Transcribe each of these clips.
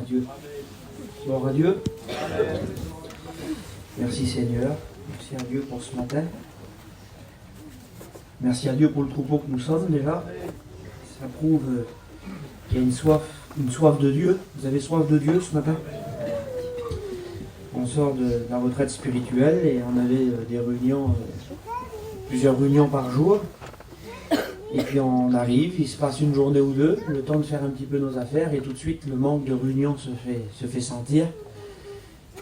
Dieu. Gloire à Dieu. Merci Seigneur. Merci à Dieu pour ce matin. Merci à Dieu pour le troupeau que nous sommes déjà. Ça prouve qu'il y a une soif de Dieu. Vous avez soif de Dieu ce matin? On sort de la retraite spirituelle et on avait des réunions, plusieurs réunions par jour. Et puis on arrive, il se passe une journée ou deux, le temps de faire un petit peu nos affaires et tout de suite le manque de réunion se fait sentir.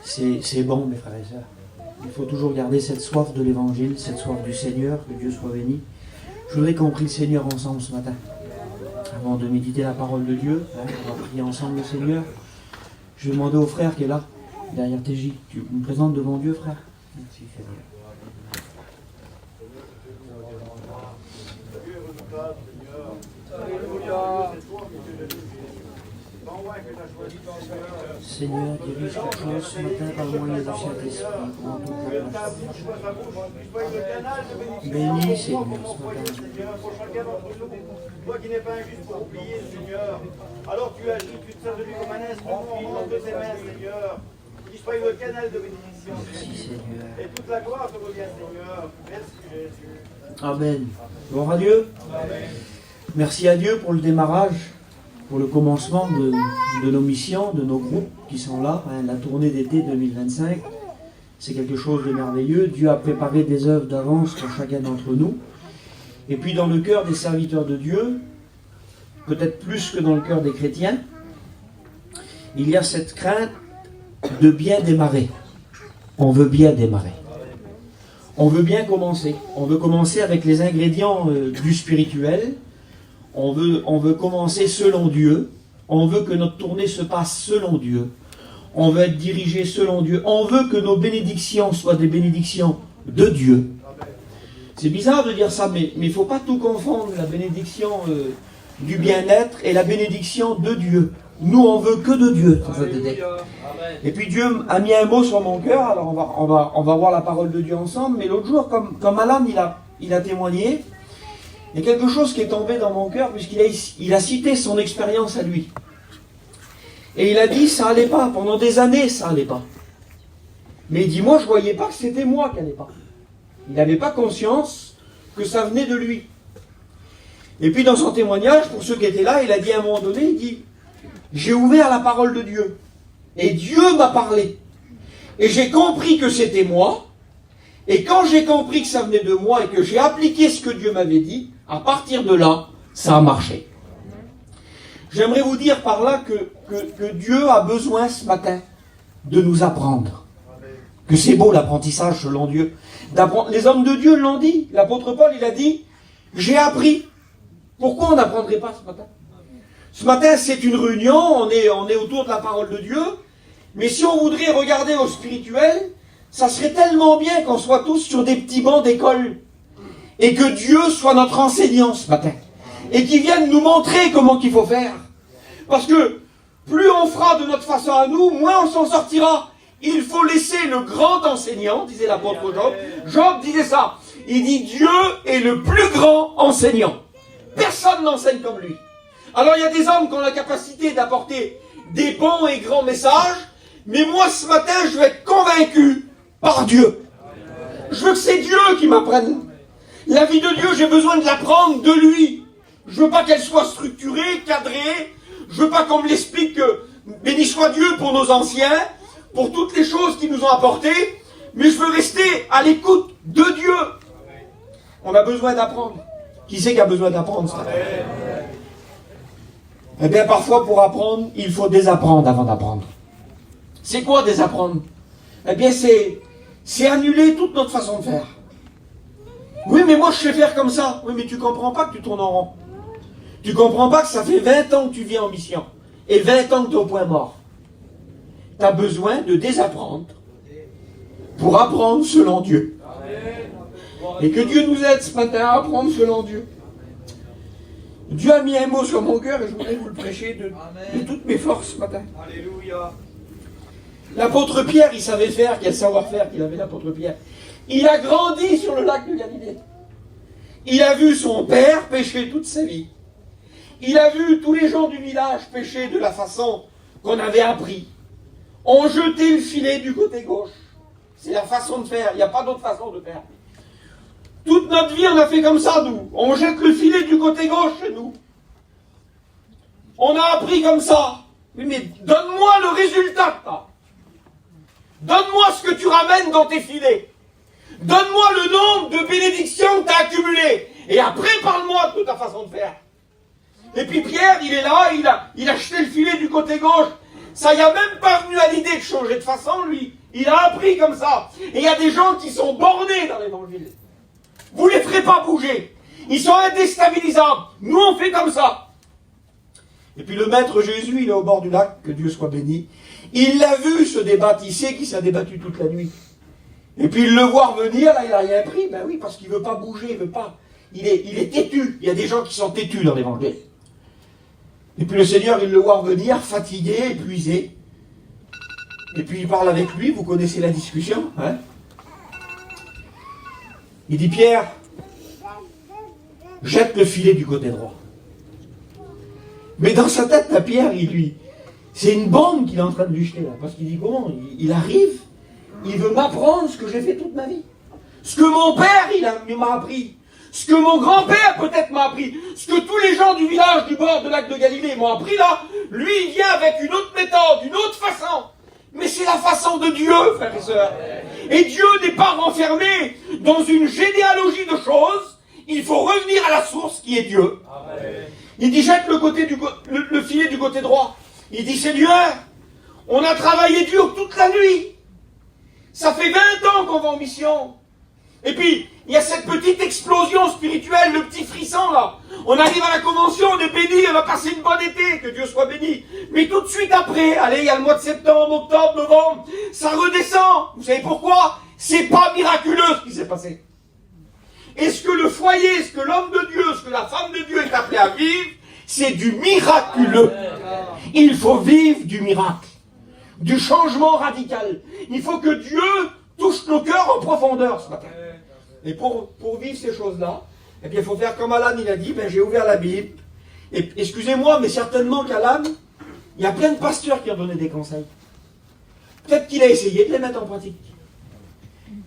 C'est bon mes frères et sœurs. Il faut toujours garder cette soif de l'évangile, cette soif du Seigneur, que Dieu soit béni. Je voudrais qu'on prie le Seigneur ensemble ce matin. Avant de méditer la parole de Dieu, on va prier ensemble le Seigneur. Je vais demander au frère qui est là, derrière TJ. Tu me présentes devant Dieu, frère? Merci Seigneur. Seigneur, dirige quelque chose ce matin par le moyen du Saint-Esprit. Bénis, Seigneur, ce matin. Toi qui n'es pas injuste pour oublier, Seigneur. Alors tu agis, tu te sers de lui comme un instrument de tes mains, Seigneur. Qu'il soit le canal de bénédiction. Merci, Seigneur. Et toute la gloire te revient, Seigneur. Merci, Jésus. Amen. Gloire à Dieu. Amen. Merci à Dieu pour le démarrage, pour le commencement de nos missions, de nos groupes qui sont là. La tournée d'été 2025, c'est quelque chose de merveilleux. Dieu a préparé des œuvres d'avance pour chacun d'entre nous. Et puis dans le cœur des serviteurs de Dieu, peut-être plus que dans le cœur des chrétiens, il y a cette crainte de bien démarrer. On veut bien démarrer. On veut bien commencer. On veut commencer avec les ingrédients du spirituel. On veut commencer selon Dieu. On veut que notre tournée se passe selon Dieu. On veut être dirigé selon Dieu. On veut que nos bénédictions soient des bénédictions de Dieu. C'est bizarre de dire ça, mais il ne faut pas tout confondre, la bénédiction du bien-être et la bénédiction de Dieu. Nous, on veut que de Dieu. Et puis Dieu a mis un mot sur mon cœur, alors on va voir la parole de Dieu ensemble, mais l'autre jour, comme Alan il a témoigné, il y a quelque chose qui est tombé dans mon cœur, puisqu'il a cité son expérience à lui. Et il a dit, ça allait pas, pendant des années, ça allait pas. Mais il dit, moi, je voyais pas que c'était moi qui allait pas. Il n'avait pas conscience que ça venait de lui. Et puis dans son témoignage, pour ceux qui étaient là, il a dit à un moment donné, il dit, j'ai ouvert la parole de Dieu. Et Dieu m'a parlé. Et j'ai compris que c'était moi. Et quand j'ai compris que ça venait de moi et que j'ai appliqué ce que Dieu m'avait dit, à partir de là, ça a marché. J'aimerais vous dire par là que Dieu a besoin ce matin de nous apprendre. Que c'est beau l'apprentissage selon Dieu. Les hommes de Dieu l'ont dit. L'apôtre Paul, il a dit, j'ai appris. Pourquoi on n'apprendrait pas ce matin? Ce matin, c'est une réunion, on est autour de la parole de Dieu. Mais si on voudrait regarder au spirituel, ça serait tellement bien qu'on soit tous sur des petits bancs d'école. Et que Dieu soit notre enseignant ce matin. Et qu'il vienne nous montrer comment qu'il faut faire. Parce que plus on fera de notre façon à nous, moins on s'en sortira. Il faut laisser le grand enseignant, disait l'apôtre Job. Job disait ça. Il dit, Dieu est le plus grand enseignant. Personne n'enseigne comme lui. Alors il y a des hommes qui ont la capacité d'apporter des bons et grands messages, mais moi ce matin je veux être convaincu par Dieu. Je veux que c'est Dieu qui m'apprenne. La vie de Dieu, j'ai besoin de l'apprendre de lui. Je veux pas qu'elle soit structurée, cadrée. Je veux pas qu'on me l'explique que béni soit Dieu pour nos anciens, pour toutes les choses qu'ils nous ont apportées, mais je veux rester à l'écoute de Dieu. On a besoin d'apprendre. Qui c'est qui a besoin d'apprendre ça? Eh bien, parfois, pour apprendre, il faut désapprendre avant d'apprendre. C'est quoi désapprendre? Eh bien, c'est annuler toute notre façon de faire. Oui, mais moi, je sais faire comme ça. Oui, mais tu comprends pas que tu tournes en rond. Tu comprends pas que ça fait 20 ans que tu viens en mission. Et 20 ans que tu es au point mort. Tu as besoin de désapprendre pour apprendre selon Dieu. Et que Dieu nous aide ce matin à apprendre selon Dieu. Dieu a mis un mot sur mon cœur et je voudrais vous le prêcher de toutes mes forces ce matin. Alléluia. L'apôtre Pierre, il savait faire, quel savoir-faire qu'il avait l'apôtre Pierre. Il a grandi sur le lac de Galilée. Il a vu son père pécher toute sa vie. Il a vu tous les gens du village pécher de la façon qu'on avait appris. On jetait le filet du côté gauche. C'est la façon de faire, il n'y a pas d'autre façon de faire. Toute notre vie, on a fait comme ça, nous. On jette le filet du côté gauche chez nous. On a appris comme ça. Oui, mais donne-moi le résultat de ça. Donne-moi ce que tu ramènes dans tes filets. Donne-moi le nombre de bénédictions que tu as accumulées. Et après, parle-moi de ta façon de faire. Et puis Pierre, il est là, il a jeté le filet du côté gauche. Ça y a même pas venu à l'idée de changer de façon, lui. Il a appris comme ça. Et il y a des gens qui sont bornés dans l'évangile. Vous ne les ferez pas bouger. Ils sont indéstabilisables. Nous, on fait comme ça. Et puis le maître Jésus, il est au bord du lac, que Dieu soit béni. Il l'a vu se débattre, il sait qu'il s'est débattu toute la nuit. Et puis il le voit venir, là, il n'a rien pris. Ben oui, parce qu'il ne veut pas bouger, il veut pas. Il est têtu. Il y a des gens qui sont têtus dans l'évangile. Et puis le Seigneur, il le voit revenir, fatigué, épuisé. Et puis il parle avec lui, vous connaissez la discussion, hein? Il dit, Pierre, jette le filet du côté droit. Mais dans sa tête, la Pierre, c'est une bombe qu'il est en train de lui jeter là. Parce qu'il dit, comment? Il arrive, il veut m'apprendre ce que j'ai fait toute ma vie. Ce que mon père, il m'a appris. Ce que mon grand-père peut-être m'a appris. Ce que tous les gens du village du bord de lac de Galilée m'ont appris là. Lui, il vient avec une autre méthode, une autre façon. Mais c'est la façon de Dieu, frères et sœurs. Et Dieu n'est pas renfermé dans une généalogie de choses. Il faut revenir à la source qui est Dieu. Amen. Il dit, jette le filet du côté droit. Il dit, Seigneur, on a travaillé dur toute la nuit. Ça fait 20 ans qu'on va en mission. Et puis, il y a cette petite explosion spirituelle, le petit frisson là. On arrive à la convention, on est béni, on va passer une bonne été, que Dieu soit béni. Mais tout de suite après, allez, il y a le mois de septembre, octobre, novembre, ça redescend. Vous savez pourquoi? C'est pas miraculeux ce qui s'est passé. Et ce que le foyer, ce que l'homme de Dieu, ce que la femme de Dieu est appelée à vivre, c'est du miraculeux. Il faut vivre du miracle, du changement radical. Il faut que Dieu touche nos cœurs en profondeur ce matin. Et pour vivre ces choses-là, eh bien, il faut faire comme Alan, il a dit, j'ai ouvert la Bible. Et excusez-moi, mais certainement qu'Alan, il y a plein de pasteurs qui ont donné des conseils. Peut-être qu'il a essayé de les mettre en pratique.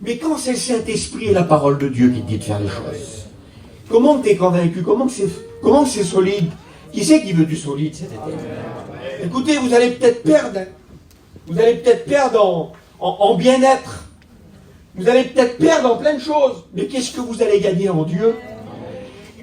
Mais quand c'est le Saint-Esprit et la parole de Dieu qui te dit de faire les choses, comment tu es convaincu? Comment c'est solide? Qui c'est qui veut du solide cet été? Écoutez, vous allez peut-être perdre. Vous allez peut-être perdre en bien-être. Vous allez peut-être perdre en plein de choses. Mais qu'est-ce que vous allez gagner en Dieu?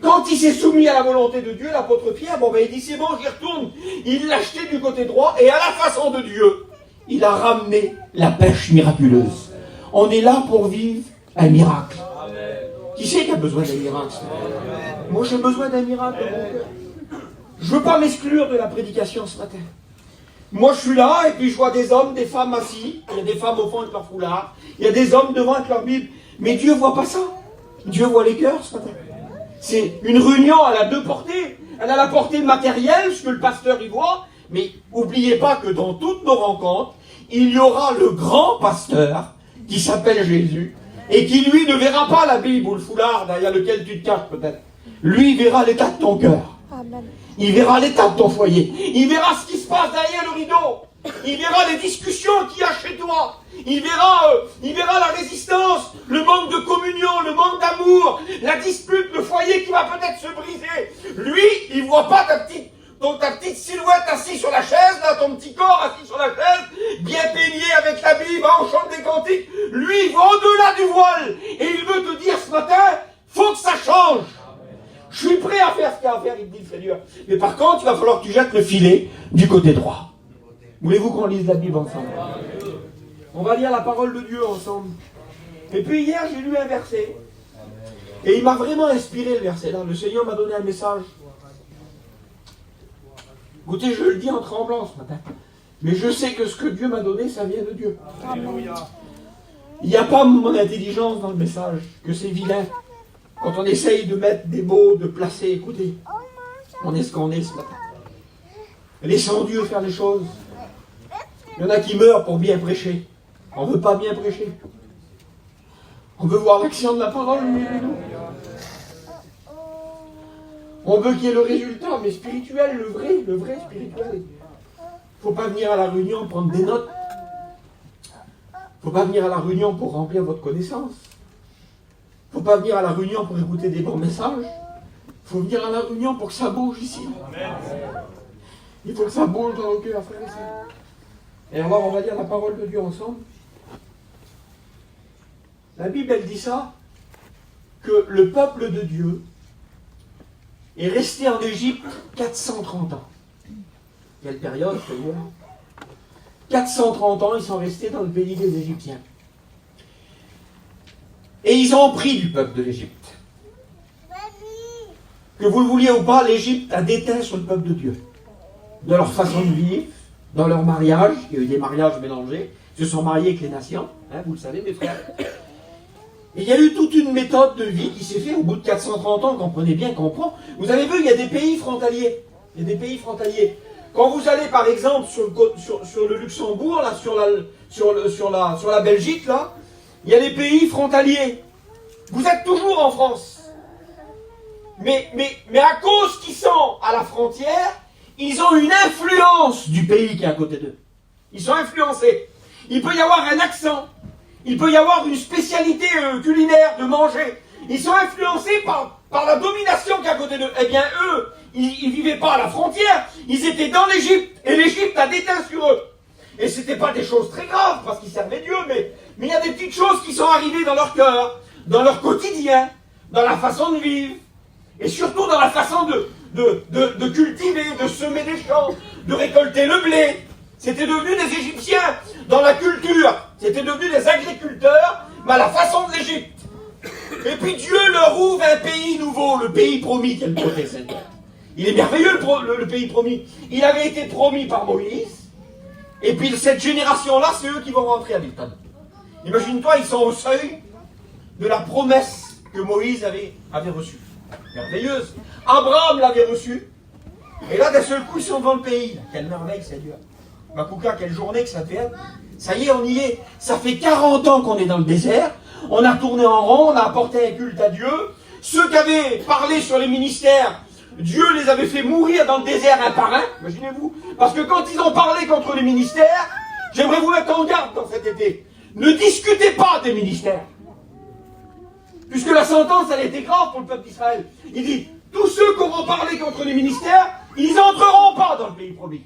Quand il s'est soumis à la volonté de Dieu, l'apôtre Pierre, il dit, c'est bon, j'y retourne. Il l'a jeté du côté droit et à la façon de Dieu, il a ramené la pêche miraculeuse. On est là pour vivre un miracle. Amen. Qui c'est qui a besoin d'un miracle? Moi, j'ai besoin d'un miracle de mon cœur. Je ne veux pas m'exclure de la prédication ce matin. Moi, je suis là, et puis je vois des hommes, des femmes assis. Il y a des femmes au fond avec leur foulard. Il y a des hommes devant avec leur Bible. Mais Dieu ne voit pas ça. Dieu voit les cœurs ce matin. C'est une réunion, elle a deux portées. Elle a la portée matérielle, ce que le pasteur y voit. Mais n'oubliez pas que dans toutes nos rencontres, il y aura le grand pasteur qui s'appelle Jésus, et qui lui ne verra pas la Bible ou le foulard derrière lequel tu te caches peut-être. Lui, il verra l'état de ton cœur. Amen. Il verra l'état de ton foyer. Il verra ce qui se passe derrière le rideau. Il verra les discussions qu'il y a chez toi. Il verra la résistance, le manque de communion, le manque d'amour, la dispute, le foyer qui va peut-être se briser. Lui, il ne voit pas ta petite silhouette assise sur la chaise, là, ton petit corps assis sur la chaise, bien peigné avec la Bible, on chante des cantiques. Lui, il va au-delà du voile. Et il veut te dire ce matin, faut que ça change. Je suis prêt à faire ce qu'il y a à faire, il te dit le Seigneur. Mais par contre, il va falloir que tu jettes le filet du côté droit. Voulez-vous qu'on lise la Bible ensemble? On va lire la parole de Dieu ensemble. Et puis hier, j'ai lu un verset. Et il m'a vraiment inspiré le verset là. Le Seigneur m'a donné un message. Écoutez, je le dis en tremblant ce matin. Mais je sais que ce que Dieu m'a donné, ça vient de Dieu. Alléluia. Il n'y a pas mon intelligence dans le message, que c'est vilain. Quand on essaye de mettre des mots, de placer, écoutez, on est ce qu'on est ce matin. Laissons Dieu faire les choses. Il y en a qui meurent pour bien prêcher. On ne veut pas bien prêcher. On veut voir l'action de la parole. On veut qu'il y ait le résultat, mais spirituel, le vrai spirituel. Faut pas venir à la réunion prendre des notes. Faut pas venir à la réunion pour remplir votre connaissance. Faut pas venir à la réunion pour écouter des bons messages. Faut venir à la réunion pour que ça bouge ici. Amen. Il faut que ça bouge dans nos cœurs, frères et sœurs. Et alors, on va lire la parole de Dieu ensemble. La Bible, elle dit ça, que le peuple de Dieu est resté en Égypte 430 ans. Quelle période, Seigneur? 430 ans, ils sont restés dans le pays des Égyptiens. Et ils ont pris du peuple de l'Égypte. Que vous le vouliez ou pas, l'Égypte a déteint sur le peuple de Dieu. De leur façon de vivre, dans leur mariage, il y a eu des mariages mélangés, ils se sont mariés avec les nations, hein, vous le savez mes frères. Et il y a eu toute une méthode de vie qui s'est faite au bout de 430 ans, comprenez bien, comprend. Vous avez vu, il y a des pays frontaliers. Il y a des pays frontaliers. Quand vous allez par exemple sur le Luxembourg, là, sur la Belgique, là, il y a des pays frontaliers. Vous êtes toujours en France. Mais à cause qu'ils sont à la frontière, ils ont une influence du pays qui est à côté d'eux. Ils sont influencés. Il peut y avoir un accent. Il peut y avoir une spécialité culinaire de manger. Ils sont influencés par la domination qui est à côté d'eux. Eh bien, eux, ils ne vivaient pas à la frontière. Ils étaient dans l'Égypte. Et l'Égypte a déteint sur eux. Et ce n'était pas des choses très graves, parce qu'ils servaient Dieu, mais il y a des petites choses qui sont arrivées dans leur cœur, dans leur quotidien, dans la façon de vivre. Et surtout dans la façon de cultiver, de semer des champs, de récolter le blé. C'était devenu des Égyptiens dans la culture. C'était devenu des agriculteurs, mais à la façon de l'Égypte. Et puis Dieu leur ouvre un pays nouveau, le pays promis qu'elle protège. Il est merveilleux le pays promis. Il avait été promis par Moïse. Et puis cette génération-là, c'est eux qui vont rentrer à Biltan. Imagine-toi, ils sont au seuil de la promesse que Moïse avait reçue. Merveilleuse. Abraham l'avait reçu. Et là, d'un seul coup, ils sont dans le pays. Quelle merveille, Seigneur. Makouka, quelle journée que ça fait. Ça y est, on y est. Ça fait 40 ans qu'on est dans le désert. On a tourné en rond, on a apporté un culte à Dieu. Ceux qui avaient parlé sur les ministères, Dieu les avait fait mourir dans le désert un par un. Imaginez-vous. Parce que quand ils ont parlé contre les ministères, j'aimerais vous mettre en garde dans cet été. Ne discutez pas des ministères. Puisque la sentence, elle était grave pour le peuple d'Israël. Il dit, tous ceux qui auront parlé contre les ministères, ils n'entreront pas dans le pays promis.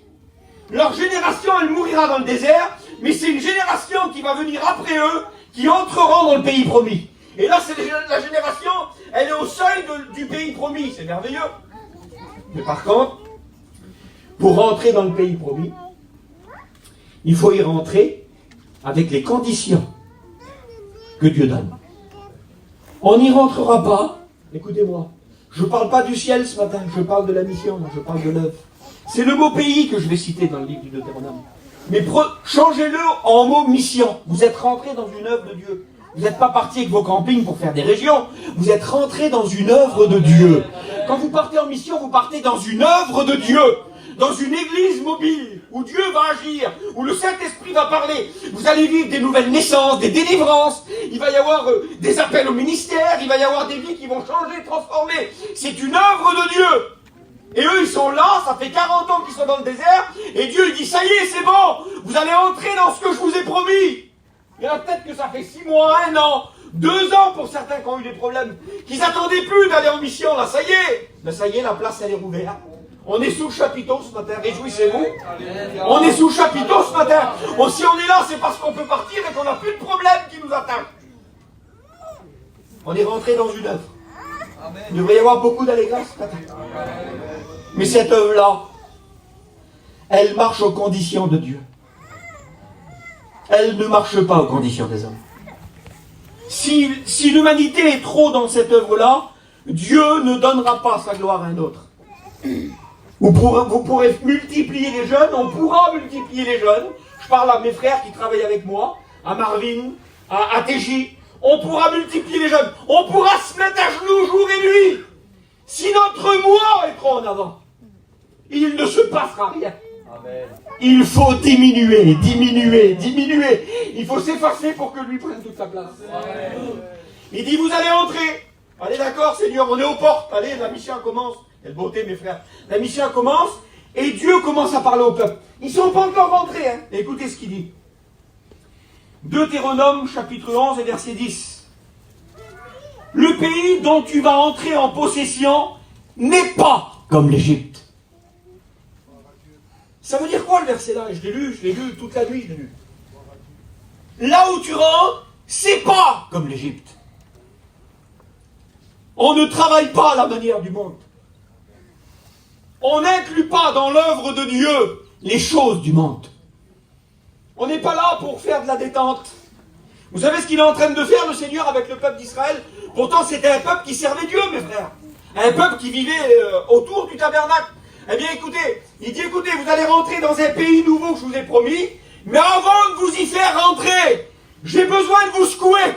Leur génération, elle mourira dans le désert, mais c'est une génération qui va venir après eux, qui entreront dans le pays promis. Et là, c'est la génération, elle est au seuil du pays promis. C'est merveilleux. Mais par contre, pour rentrer dans le pays promis, il faut y rentrer avec les conditions que Dieu donne. On n'y rentrera pas, écoutez-moi, je ne parle pas du ciel ce matin, je parle de la mission, je parle de l'œuvre. C'est le mot pays que je vais citer dans le livre du Deutéronome. Mais changez-le en mot mission. Vous êtes rentrés dans une œuvre de Dieu. Vous n'êtes pas partis avec vos campings pour faire des régions. Vous êtes rentrés dans une œuvre de Dieu. Quand vous partez en mission, vous partez dans une œuvre de Dieu. Dans une église mobile, où Dieu va agir, où le Saint-Esprit va parler. Vous allez vivre des nouvelles naissances, des délivrances. Il va y avoir des appels au ministère. Il va y avoir des vies qui vont changer, transformer. C'est une œuvre de Dieu. Et eux, ils sont là, ça fait 40 ans qu'ils sont dans le désert, et Dieu, il dit, ça y est, c'est bon, vous allez entrer dans ce que je vous ai promis. Il y en a peut-être que ça fait 6 mois, 1 an, 2 ans pour certains qui ont eu des problèmes, qu'ils n'attendaient plus d'aller en mission, là, ça y est. Mais ça y est, la place, elle est rouverte. On est sous le chapiteau ce matin, réjouissez-vous. On est sous le chapiteau ce matin. Si on est là, c'est parce qu'on peut partir et qu'on n'a plus de problème qui nous attaquent. On est rentré dans une œuvre. Il devrait y avoir beaucoup d'allégresse ce matin. Mais cette œuvre-là, elle marche aux conditions de Dieu. Elle ne marche pas aux conditions des hommes. Si l'humanité est trop dans cette œuvre-là, Dieu ne donnera pas sa gloire à un autre. Vous pourrez multiplier les jeunes, on pourra multiplier les jeunes. Je parle à mes frères qui travaillent avec moi, à Marvin, à TJ. On pourra multiplier les jeunes. On pourra se mettre à genoux jour et nuit. Si notre moi est trop en avant, il ne se passera rien. Amen. Il faut diminuer. Il faut s'effacer pour que lui prenne toute sa place. Amen. Il dit, vous allez entrer. Allez, d'accord, Seigneur, on est aux portes. Allez, la mission commence. Quelle beauté, mes frères. La mission commence. Et Dieu commence à parler au peuple. Ils ne sont pas encore rentrés. Hein. Écoutez ce qu'il dit. Deutéronome chapitre 11 et verset 10. Le pays dont tu vas entrer en possession n'est pas comme l'Égypte. Ça veut dire quoi le verset là? Je l'ai lu toute la nuit, je l'ai lu. Là où tu rentres, c'est pas comme l'Égypte. On ne travaille pas à la manière du monde. On n'inclut pas dans l'œuvre de Dieu les choses du monde. On n'est pas là pour faire de la détente. Vous savez ce qu'il est en train de faire, le Seigneur, avec le peuple d'Israël? Pourtant, c'était un peuple qui servait Dieu, mes frères. Un peuple qui vivait autour du tabernacle. Eh bien, écoutez, il dit, écoutez, vous allez rentrer dans un pays nouveau que je vous ai promis, mais avant de vous y faire rentrer, j'ai besoin de vous secouer.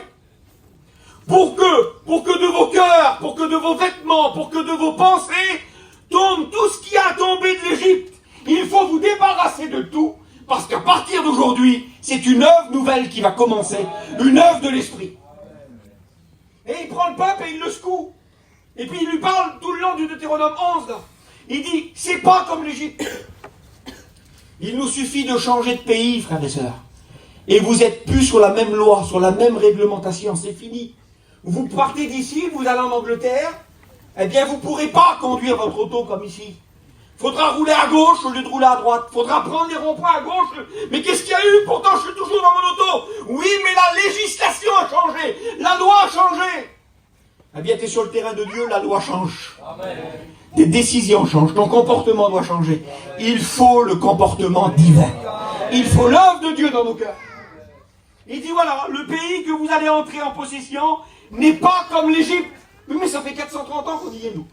Pour que de vos cœurs, pour que de vos vêtements, pour que de vos pensées, tombe tout ce qui a tombé de l'Égypte. Il faut vous débarrasser de tout, parce qu'à partir d'aujourd'hui, c'est une œuvre nouvelle qui va commencer, une œuvre de l'Esprit. Et il prend le peuple et il le secoue. Et puis il lui parle tout le long du Deutéronome 11, là. Il dit, c'est pas comme l'Égypte. Il nous suffit de changer de pays, frères et sœurs. Et vous êtes plus sur la même loi, sur la même réglementation, c'est fini. Vous partez d'ici, vous allez en Angleterre, eh bien vous ne pourrez pas conduire votre auto comme ici. Il faudra rouler à gauche au lieu de rouler à droite. Il faudra prendre les ronds-points à gauche. Mais qu'est-ce qu'il y a eu? Pourtant je suis toujours dans mon auto. Oui, mais la législation a changé. La loi a changé. Eh bien tu es sur le terrain de Dieu, la loi change. Amen. Tes décisions changent, ton comportement doit changer. Il faut le comportement divin. Il faut l'œuvre de Dieu dans nos cœurs. Il dit voilà, le pays que vous allez entrer en possession n'est pas comme l'Égypte. Oui, mais ça fait 430 ans qu'on y est, nous.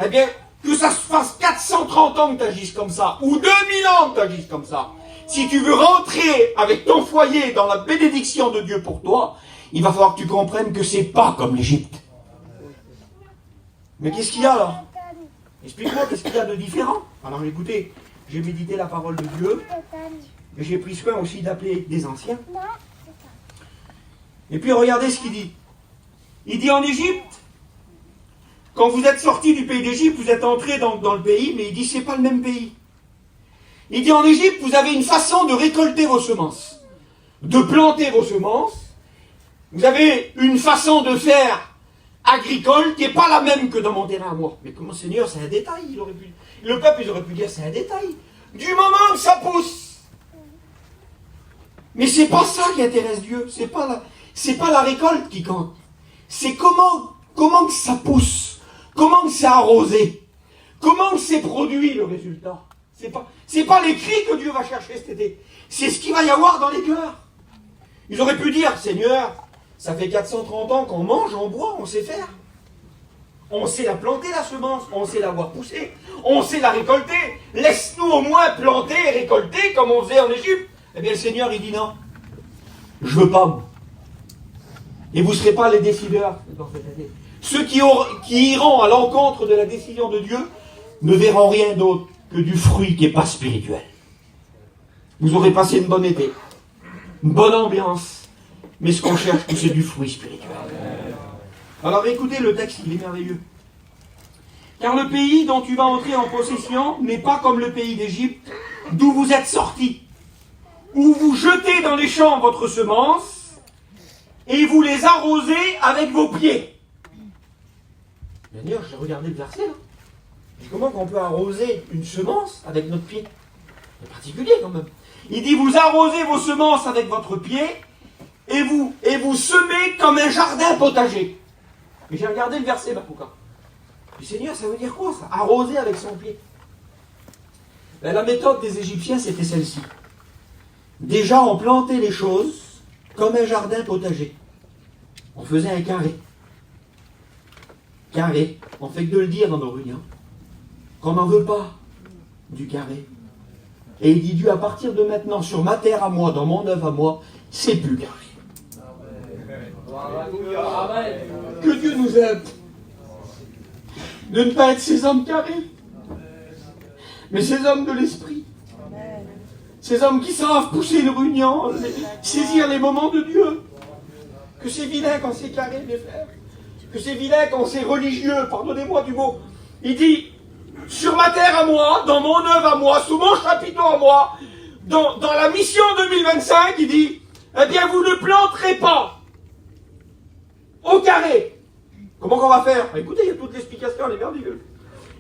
Eh bien, que ça se fasse 430 ans que tu agisses comme ça, ou 2000 ans que tu agisses comme ça, si tu veux rentrer avec ton foyer dans la bénédiction de Dieu pour toi, il va falloir que tu comprennes que c'est pas comme l'Égypte. Mais qu'est-ce qu'il y a là? Explique-moi, qu'est-ce qu'il y a de différent? Alors écoutez, j'ai médité la parole de Dieu, mais j'ai pris soin aussi d'appeler des anciens. Et puis regardez ce qu'il dit. Il dit en Égypte, quand vous êtes sortis du pays d'Égypte, vous êtes entrés dans le pays, mais il dit c'est pas le même pays. Il dit en Égypte, vous avez une façon de récolter vos semences, de planter vos semences. Vous avez une façon de faire agricole qui n'est pas la même que dans mon terrain à moi. Mais comment, Seigneur, c'est un détail. Le peuple, il aurait pu dire c'est un détail. Du moment que ça pousse. Mais c'est pas ça qui intéresse Dieu. C'est pas la récolte qui compte. C'est comment que ça pousse. Comment que c'est arrosé. Comment que c'est produit le résultat. C'est pas les cris que Dieu va chercher cet été. C'est ce qu'il va y avoir dans les cœurs. Ils auraient pu dire, Seigneur, ça fait 430 ans qu'on mange, on boit, on sait faire. On sait la planter, la semence, on sait la voir pousser, on sait la récolter. Laisse-nous au moins planter et récolter comme on faisait en Égypte. Eh bien le Seigneur, il dit non. Je veux pas, moi. Et vous ne serez pas les décideurs dans cette année. Ceux qui iront à l'encontre de la décision de Dieu ne verront rien d'autre que du fruit qui n'est pas spirituel. Vous aurez passé une bonne été, une bonne ambiance, mais ce qu'on cherche, c'est du fruit spirituel. Alors écoutez, le texte, il est merveilleux. Car le pays dont tu vas entrer en possession n'est pas comme le pays d'Égypte, d'où vous êtes sortis, où vous jetez dans les champs votre semence, et vous les arrosez avec vos pieds. D'ailleurs, j'ai regardé le verset, là. Et comment on peut arroser une semence avec notre pied? C'est particulier quand même. Il dit, vous arrosez vos semences avec votre pied, et vous semez comme un jardin potager. Et j'ai regardé le verset, Bakouka. Le Seigneur, ça veut dire quoi ça? Arroser avec son pied. Ben, la méthode des Égyptiens, c'était celle-ci. Déjà, on plantait les choses comme un jardin potager. On faisait un carré. Carré. On fait que de le dire dans nos réunions. Qu'on n'en veut pas du carré. Et il dit, Dieu, à partir de maintenant, sur ma terre à moi, dans mon œuvre à moi, c'est plus carré. Que Dieu nous aide de ne pas être ces hommes carrés, mais ces hommes de l'esprit. Ces hommes qui savent pousser une réunion, saisir les moments de Dieu. Que c'est vilain quand c'est carré, mes frères. Que c'est vilain quand c'est religieux, pardonnez-moi du mot. Il dit, sur ma terre à moi, dans mon œuvre à moi, sous mon chapiteau à moi, dans la mission 2025, il dit, eh bien vous ne planterez pas au carré. Comment qu'on va faire? Écoutez, il y a toute l'explication, elle est merveilleuse.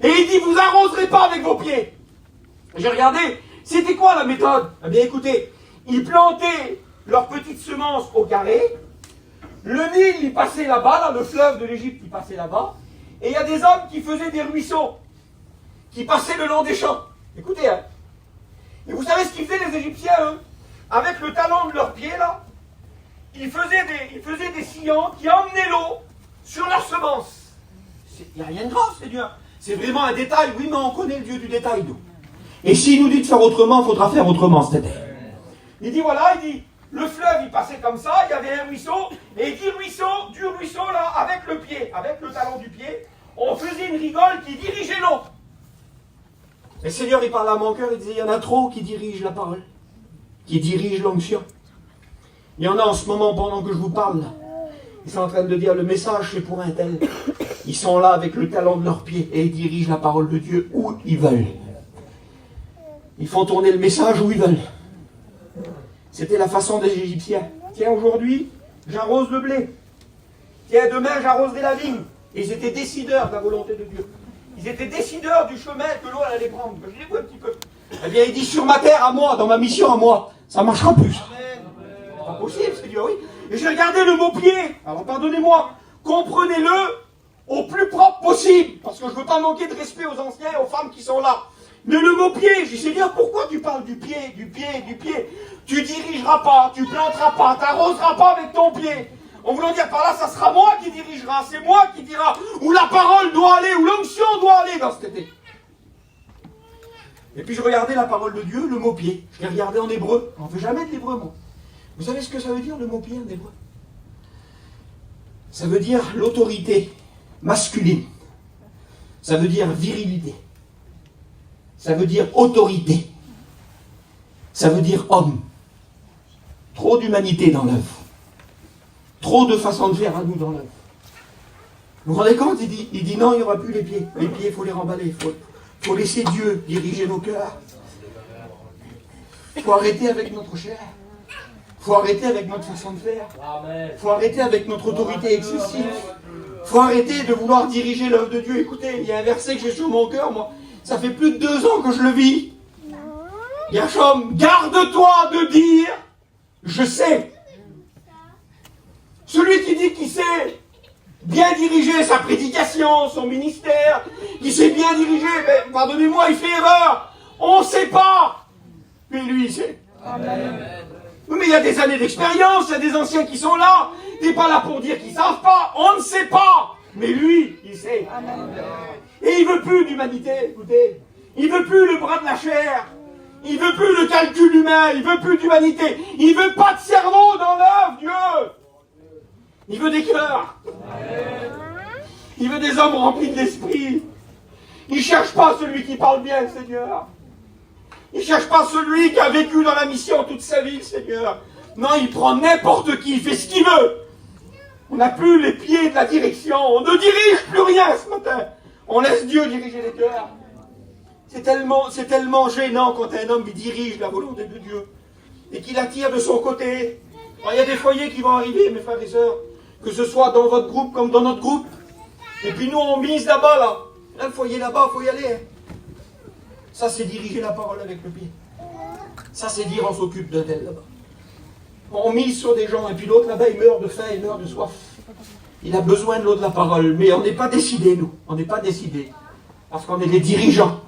Et il dit, vous arroserez pas avec vos pieds. J'ai regardé, c'était quoi la méthode? Eh bien écoutez, ils plantaient leurs petites semences au carré, le Nil il passait là-bas, là, le fleuve de l'Égypte il passait là-bas, et il y a des hommes qui faisaient des ruisseaux, qui passaient le long des champs. Écoutez, hein. Et vous savez ce qu'ils faisaient les Égyptiens, eux? Avec le talon de leurs pieds, là, ils faisaient des sillons qui emmenaient l'eau sur leurs semences. Il n'y a rien de grave, Seigneur. C'est vraiment un détail, oui, mais on connaît le Dieu du détail, nous. Et s'il nous dit de faire autrement, il faudra faire autrement, c'était. Il dit, voilà, il dit, le fleuve, il passait comme ça, il y avait un ruisseau, et il dit, du ruisseau, là, avec le pied, avec le talon du pied, on faisait une rigole qui dirigeait l'eau. Et le Seigneur, il parle à mon cœur, il disait, il y en a trop qui dirigent la parole, qui dirigent l'onction. Il y en a en ce moment, pendant que je vous parle, là. Ils sont en train de dire, le message, c'est pour un tel. Ils sont là avec le talon de leurs pieds, et ils dirigent la parole de Dieu où ils veulent. Ils font tourner le message où ils veulent. C'était la façon des Égyptiens. Tiens, aujourd'hui, j'arrose le blé. Tiens, demain, j'arroserai la vigne. Et ils étaient décideurs de la volonté de Dieu. Ils étaient décideurs du chemin que l'eau allait prendre. Je l'ai vu un petit peu. Eh bien, il dit, sur ma terre à moi, dans ma mission à moi, ça ne marchera plus. C'est pas possible, c'est Dieu, oui. Et j'ai regardé le mot pied. Alors, pardonnez-moi, comprenez-le au plus propre possible. Parce que je ne veux pas manquer de respect aux anciens et aux femmes qui sont là. Mais le mot pied, j'ai dit, Seigneur, pourquoi tu parles du pied, du pied, du pied? Tu dirigeras pas, tu planteras pas, tu n'arroseras pas avec ton pied. En voulant dire par là, ça sera moi qui dirigera, c'est moi qui dira où la parole doit aller, où l'onction doit aller dans cet été. Et puis je regardais la parole de Dieu, le mot pied. Je l'ai regardé en hébreu. On ne fait jamais de l'hébreu, moi. Vous savez ce que ça veut dire, le mot pied en hébreu? Ça veut dire l'autorité masculine. Ça veut dire virilité. Ça veut dire autorité. Ça veut dire homme. Trop d'humanité dans l'œuvre. Trop de façons de faire à nous dans l'œuvre. Vous vous rendez compte? Il dit non, il n'y aura plus les pieds. Les pieds, il faut les remballer. Il faut laisser Dieu diriger nos cœurs. Il faut arrêter avec notre chair. Il faut arrêter avec notre façon de faire. Il faut arrêter avec notre autorité excessive. Il faut arrêter de vouloir diriger l'œuvre de Dieu. Écoutez, il y a un verset que j'ai sur mon cœur, moi. Ça fait plus de 2 ans que je le vis. Yachom, garde-toi de dire, je sais. Celui qui dit qu'il sait bien diriger sa prédication, son ministère, qui sait bien diriger, mais pardonnez-moi, il fait erreur. On ne sait pas. Mais lui, il sait. Amen. Oui, mais il y a des années d'expérience, il y a des anciens qui sont là. Tu n'es pas là pour dire qu'ils ne savent pas. On ne sait pas. Mais lui, il sait. Amen. Et il ne veut plus d'humanité, écoutez. Il ne veut plus le bras de la chair. Il ne veut plus le calcul humain. Il ne veut plus d'humanité. Il ne veut pas de cerveau dans l'œuvre, Dieu. Il veut des cœurs. Il veut des hommes remplis de l'esprit. Il ne cherche pas celui qui parle bien, Seigneur. Il ne cherche pas celui qui a vécu dans la mission toute sa vie, Seigneur. Non, il prend n'importe qui, il fait ce qu'il veut. On n'a plus les pieds de la direction. On ne dirige plus rien ce matin. On laisse Dieu diriger les cœurs. C'est tellement gênant quand un homme dirige la volonté de Dieu et qu'il attire de son côté. Alors, il y a des foyers qui vont arriver, mes frères et sœurs, que ce soit dans votre groupe comme dans notre groupe. Et puis nous, on mise là-bas, là. Là, le foyer là-bas, il faut y aller. Hein. Ça, c'est diriger la parole avec le pied. Ça, c'est dire on s'occupe d'un tel là-bas. On mise sur des gens, et puis l'autre là-bas, il meurt de faim, il meurt de soif. Il a besoin de l'eau de la parole, mais on n'est pas décidés, nous. On n'est pas décidés. Parce qu'on est les dirigeants.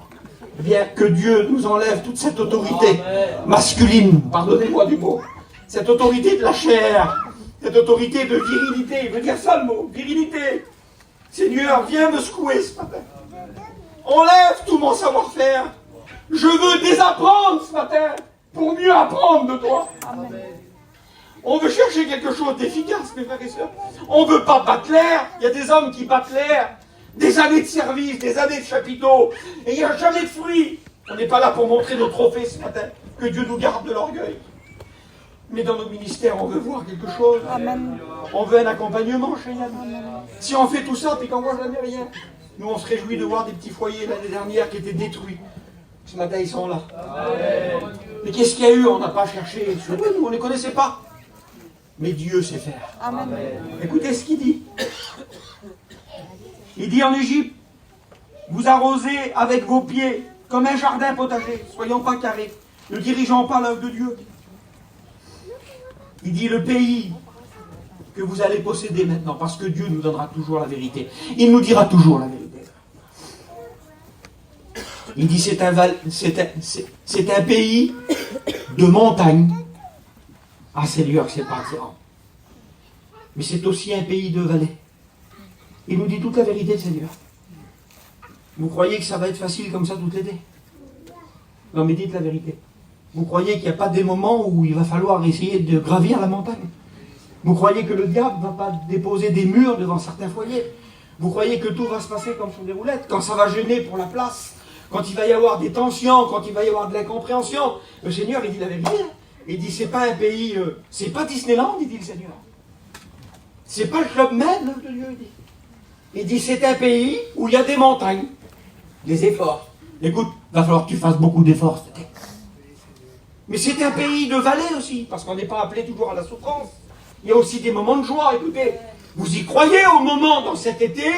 Eh bien, que Dieu nous enlève toute cette autorité masculine, pardonnez-moi du mot, cette autorité de la chair, cette autorité de virilité. Il veut dire ça le mot, virilité. Seigneur, viens me secouer ce matin. Enlève tout mon savoir-faire. Je veux désapprendre ce matin pour mieux apprendre de toi. Amen. On veut chercher quelque chose d'efficace, mes frères et sœurs. On ne veut pas battre l'air. Il y a des hommes qui battent l'air. Des années de service, des années de chapiteaux. Et il n'y a jamais de fruits. On n'est pas là pour montrer nos trophées ce matin. Que Dieu nous garde de l'orgueil. Mais dans nos ministères, on veut voir quelque chose. Amen. On veut un accompagnement, Cheyenne. Si on fait tout ça, puis qu'on voit jamais rien. Nous, on se réjouit de voir des petits foyers l'année dernière qui étaient détruits. Ce matin, ils sont là. Amen. Mais qu'est-ce qu'il y a eu? On n'a pas cherché. Nous, on ne les connaissait pas. Mais Dieu sait faire. Amen. Écoutez ce qu'il dit. Il dit en Égypte, vous arrosez avec vos pieds comme un jardin potager. Soyons pas carrés. Ne dirigeons pas l'œuvre de Dieu. Il dit le pays que vous allez posséder maintenant, parce que Dieu nous donnera toujours la vérité. Il nous dira toujours la vérité. Il dit c'est un pays de montagne. Ah Seigneur, c'est pas attirant. Mais c'est aussi un pays de vallée. Il nous dit toute la vérité, Seigneur. Vous croyez que ça va être facile comme ça toute l'été? Non mais dites la vérité. Vous croyez qu'il n'y a pas des moments où il va falloir essayer de gravir la montagne? Vous croyez que le diable ne va pas déposer des murs devant certains foyers? Vous croyez que tout va se passer comme sur des roulettes? Quand ça va gêner pour la place, quand il va y avoir des tensions, quand il va y avoir de l'incompréhension, le Seigneur, il dit la vérité. Il dit, c'est pas un pays, c'est pas Disneyland, il dit le Seigneur. C'est pas le Club Med, l'œuvre de Dieu, il dit. Il dit, c'est un pays où il y a des montagnes, des efforts. Écoute, il va falloir que tu fasses beaucoup d'efforts cet été. Mais c'est un pays de vallée aussi, parce qu'on n'est pas appelé toujours à la souffrance. Il y a aussi des moments de joie. Écoutez, vous y croyez au moment dans cet été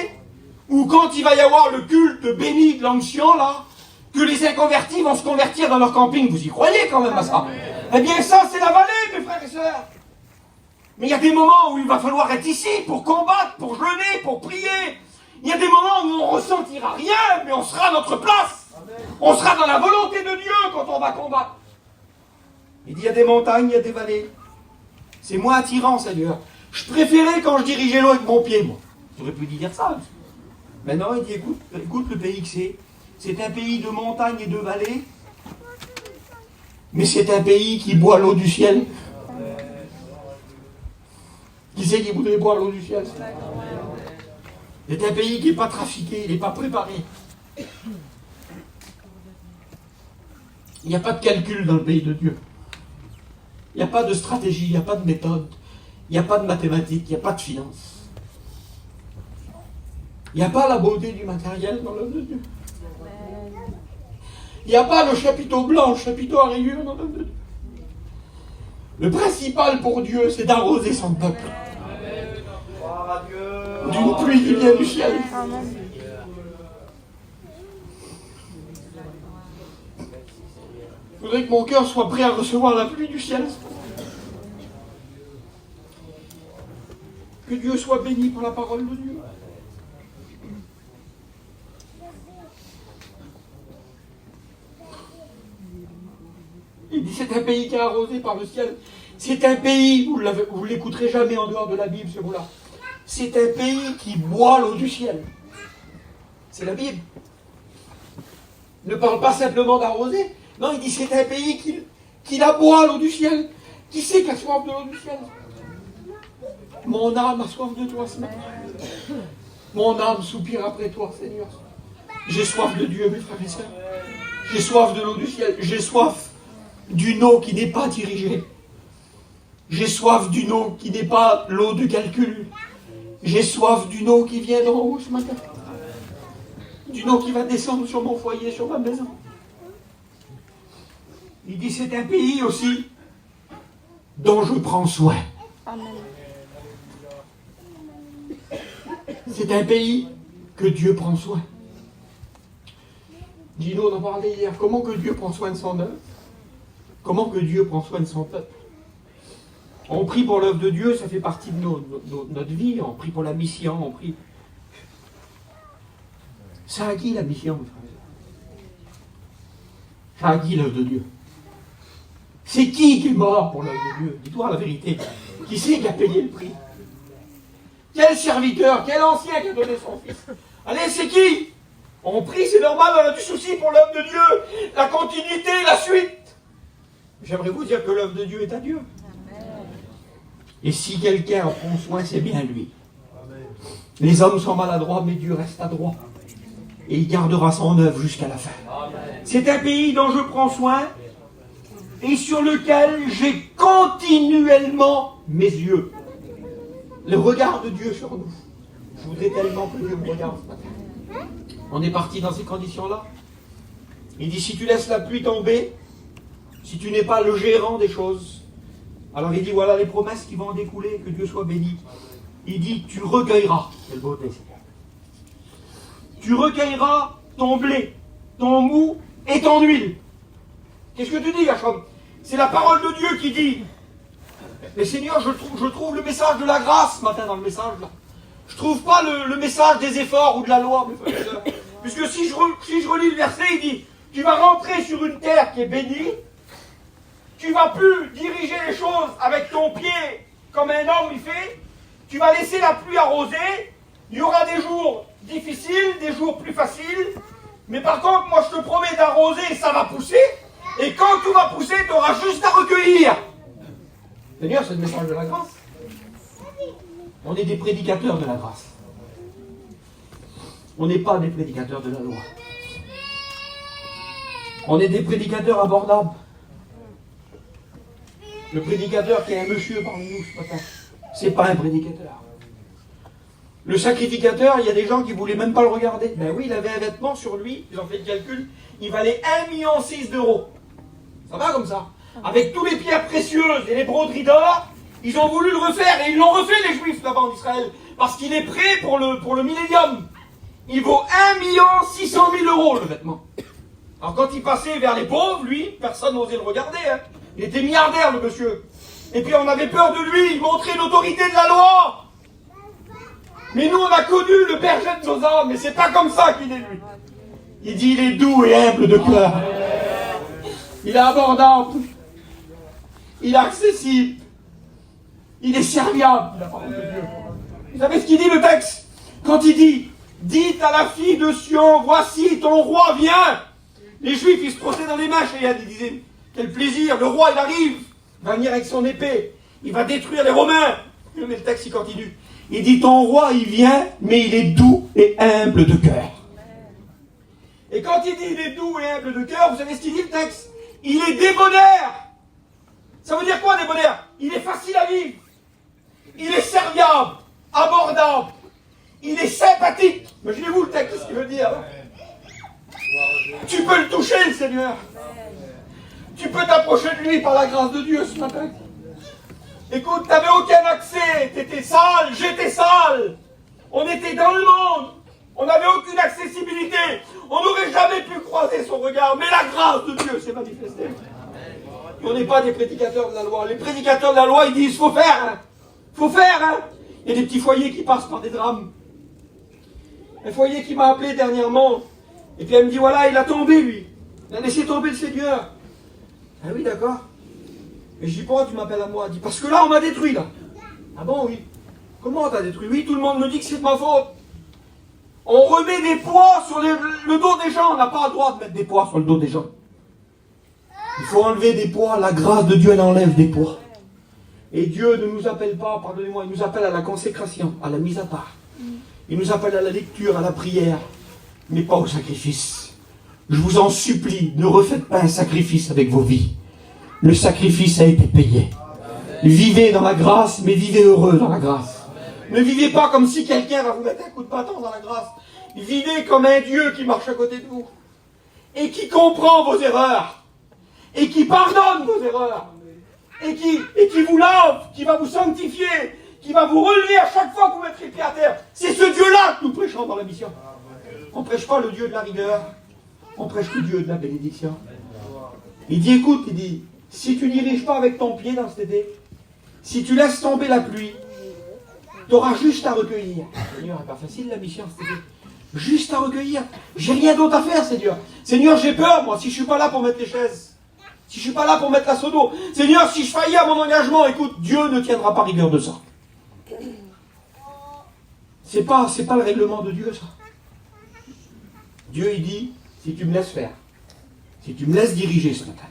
où quand il va y avoir le culte béni de l'onction, là, que les inconvertis vont se convertir dans leur camping. Vous y croyez quand même à ça? Eh bien ça, c'est la vallée, mes frères et sœurs. Mais il y a des moments où il va falloir être ici pour combattre, pour jeûner, pour prier. Il y a des moments où on ne ressentira rien, mais on sera à notre place. On sera dans la volonté de Dieu quand on va combattre. Il dit, il y a des montagnes, il y a des vallées. C'est moins attirant, Seigneur. Je préférais quand je dirigeais l'eau avec mon pied, moi. J'aurais pu dire ça. Maintenant, il dit, écoute le pays que c'est. C'est un pays de montagnes et de vallées. Mais c'est un pays qui boit l'eau du ciel. Qui c'est qui voudrait boire l'eau du ciel? C'est un pays qui n'est pas trafiqué, il n'est pas préparé. Il n'y a pas de calcul dans le pays de Dieu. Il n'y a pas de stratégie, il n'y a pas de méthode, il n'y a pas de mathématiques, il n'y a pas de finance. Il n'y a pas la beauté du matériel dans l'œuvre de Dieu. Il n'y a pas le chapiteau blanc, le chapiteau à rayures dans l'œuvre de Dieu. Le principal pour Dieu, c'est d'arroser son peuple. D'une pluie qui vient du ciel. Il faudrait que mon cœur soit prêt à recevoir la pluie du ciel. Que Dieu soit béni pour la parole de Dieu. Il dit c'est un pays qui est arrosé par le ciel. C'est un pays, vous ne l'écouterez jamais en dehors de la Bible, ce mot-là. C'est un pays qui boit l'eau du ciel. C'est la Bible. Il ne parle pas simplement d'arroser. Non, il dit c'est un pays qui la boit l'eau du ciel. Qui c'est qui a soif de l'eau du ciel? Mon âme a soif de toi ce matin. Mon âme soupire après toi, Seigneur. J'ai soif de Dieu, mes frères et sœurs. J'ai soif de l'eau du ciel. J'ai soif d'une eau qui n'est pas dirigée. J'ai soif d'une eau qui n'est pas l'eau de calcul. J'ai soif d'une eau qui vient d'en haut ce matin. D'une eau qui va descendre sur mon foyer, sur ma maison. Il dit c'est un pays aussi dont je prends soin. C'est un pays que Dieu prend soin. Gino en parlait hier. Comment que Dieu prend soin de son œuvre? Comment que Dieu prend soin de son peuple? On prie pour l'œuvre de Dieu, ça fait partie de notre vie. On prie pour la mission, on prie. Ça a qui la mission, ça a qui l'œuvre de Dieu? C'est qui est mort pour l'œuvre de Dieu? Dis-toi la vérité. Qui c'est qui a payé le prix? Quel serviteur, quel ancien qui a donné son fils? Allez, c'est qui? On prie, c'est normal, on a du souci pour l'œuvre de Dieu. La continuité, la suite. J'aimerais vous dire que l'œuvre de Dieu est à Dieu. Et si quelqu'un en prend soin, c'est bien lui. Les hommes sont maladroits, mais Dieu reste adroit. Et il gardera son œuvre jusqu'à la fin. C'est un pays dont je prends soin et sur lequel j'ai continuellement mes yeux. Le regard de Dieu sur nous. Je voudrais tellement que Dieu me regarde ce matin. On est parti dans ces conditions-là. Il dit, si tu laisses la pluie tomber, si tu n'es pas le gérant des choses, alors il dit, voilà les promesses qui vont en découler, que Dieu soit béni. Il dit, tu recueilleras. Quelle beauté. Tu recueilleras ton blé, ton mou et ton huile. Qu'est-ce que tu dis, Gachom? C'est la parole de Dieu qui dit. Mais Seigneur, je trouve le message de la grâce ce matin dans le message là. Je trouve pas le message des efforts ou de la loi, mes frères et sœurs. Puisque si je relis le verset, il dit, tu vas rentrer sur une terre qui est bénie, tu vas plus diriger les choses avec ton pied comme un homme il fait, tu vas laisser la pluie arroser, il y aura des jours difficiles, des jours plus faciles, mais par contre, moi je te promets d'arroser, ça va pousser, et quand tout va pousser, tu auras juste à recueillir. Seigneur, c'est le message de la grâce. On est des prédicateurs de la grâce. On n'est pas des prédicateurs de la loi. On est des prédicateurs abordables. Le prédicateur qui est un monsieur parmi nous ce matin, c'est pas un prédicateur. Le sacrificateur, il y a des gens qui ne voulaient même pas le regarder. Ben oui, il avait un vêtement sur lui, ils ont fait le calcul, il valait 1,6 million d'euros. Ça va comme ça. Avec tous les pierres précieuses et les broderies d'or, ils ont voulu le refaire, et ils l'ont refait les Juifs là-bas en Israël, parce qu'il est prêt pour le millénium. Il vaut 1,6 million d'euros le vêtement. Alors quand il passait vers les pauvres, lui, personne n'osait le regarder. Hein. Il était milliardaire le monsieur. Et puis on avait peur de lui, il montrait l'autorité de la loi. Mais nous on a connu le berger de nos âmes, mais c'est pas comme ça qu'il est lui. Il dit il est doux et humble de cœur. Il est abordable. Il est accessible. Il est serviable, la parole de Dieu. Vous savez ce qu'il dit le texte? Quand il dit, dites à la fille de Sion, voici ton roi vient. Les Juifs, ils se frottaient dans les mains, ils disaient, quel plaisir, le roi il arrive, il va venir avec son épée, il va détruire les Romains. Mais le texte il continue. Il dit, ton roi il vient, mais il est doux et humble de cœur. Et quand il dit il est doux et humble de cœur, vous savez ce qu'il dit le texte? Il est débonnaire. Ça veut dire quoi débonnaire? Il est facile à vivre. Il est serviable, abordable. Il est sympathique. Imaginez-vous le texte, ce qu'il veut dire. Tu peux le toucher, le Seigneur. Tu peux t'approcher de lui par la grâce de Dieu ce matin. Écoute, tu n'avais aucun accès. Tu étais sale, j'étais sale. On était dans le monde. On n'avait aucune accessibilité. On n'aurait jamais pu croiser son regard. Mais la grâce de Dieu s'est manifestée. Et on n'est pas des prédicateurs de la loi. Les prédicateurs de la loi, ils disent, faut faire. Hein. Faut faire. Hein. Il y a des petits foyers qui passent par des drames. Un foyer qui m'a appelé dernièrement. Et puis elle me dit, voilà, il a tombé, lui. Il a laissé tomber le Seigneur. Ah oui, d'accord. Et je dis, pourquoi tu m'appelles à moi? Elle dit, parce que là, on m'a détruit, là. Ah bon, oui. Comment t'as détruit? Oui, tout le monde me dit que c'est de ma faute. On remet des poids sur le dos des gens. On n'a pas le droit de mettre des poids sur le dos des gens. Il faut enlever des poids. La grâce de Dieu, elle enlève des poids. Et Dieu ne nous appelle pas, pardonnez-moi, il nous appelle à la consécration, à la mise à part. Il nous appelle à la lecture, à la prière, mais pas au sacrifice. Je vous en supplie, ne refaites pas un sacrifice avec vos vies. Le sacrifice a été payé. Vivez dans la grâce, mais vivez heureux dans la grâce. Ne vivez pas comme si quelqu'un va vous mettre un coup de bâton dans la grâce. Vivez comme un Dieu qui marche à côté de vous. Et qui comprend vos erreurs. Et qui pardonne vos erreurs. Et qui vous lave, qui va vous sanctifier, qui va vous relever à chaque fois que vous mettrez le pied à terre. C'est ce Dieu-là que nous prêchons dans la mission. On ne prêche pas le Dieu de la rigueur, on prêche le Dieu de la bénédiction. Il dit, écoute, il dit, si tu n'iriges pas avec ton pied dans cet été, si tu laisses tomber la pluie, tu auras juste à recueillir. Seigneur, c'est pas facile la mission cet été. Juste à recueillir. J'ai rien d'autre à faire, Seigneur. Seigneur, j'ai peur, moi, si je ne suis pas là pour mettre les chaises. Si je ne suis pas là pour mettre la seau d'eau. Seigneur, si je faillis à mon engagement, écoute, Dieu ne tiendra pas rigueur de ça. C'est pas le règlement de Dieu, ça. Dieu, il dit, si tu me laisses faire, si tu me laisses diriger ce matin,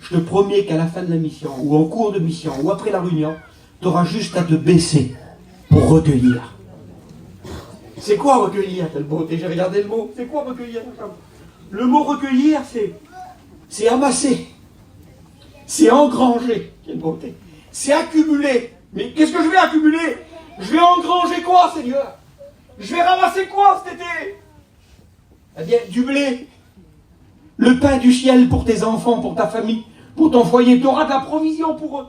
je te promets qu'à la fin de la mission, ou en cours de mission, ou après la réunion, tu auras juste à te baisser pour recueillir. C'est quoi recueillir, quelle beauté? J'ai regardé le mot. C'est quoi recueillir? Le mot recueillir, c'est amasser. C'est engranger. Quelle beauté. C'est accumuler. Mais qu'est-ce que je vais accumuler? Je vais engranger quoi, Seigneur? Je vais ramasser quoi cet été? Eh bien, du blé, le pain du ciel pour tes enfants, pour ta famille, pour ton foyer, tu auras de la provision pour eux.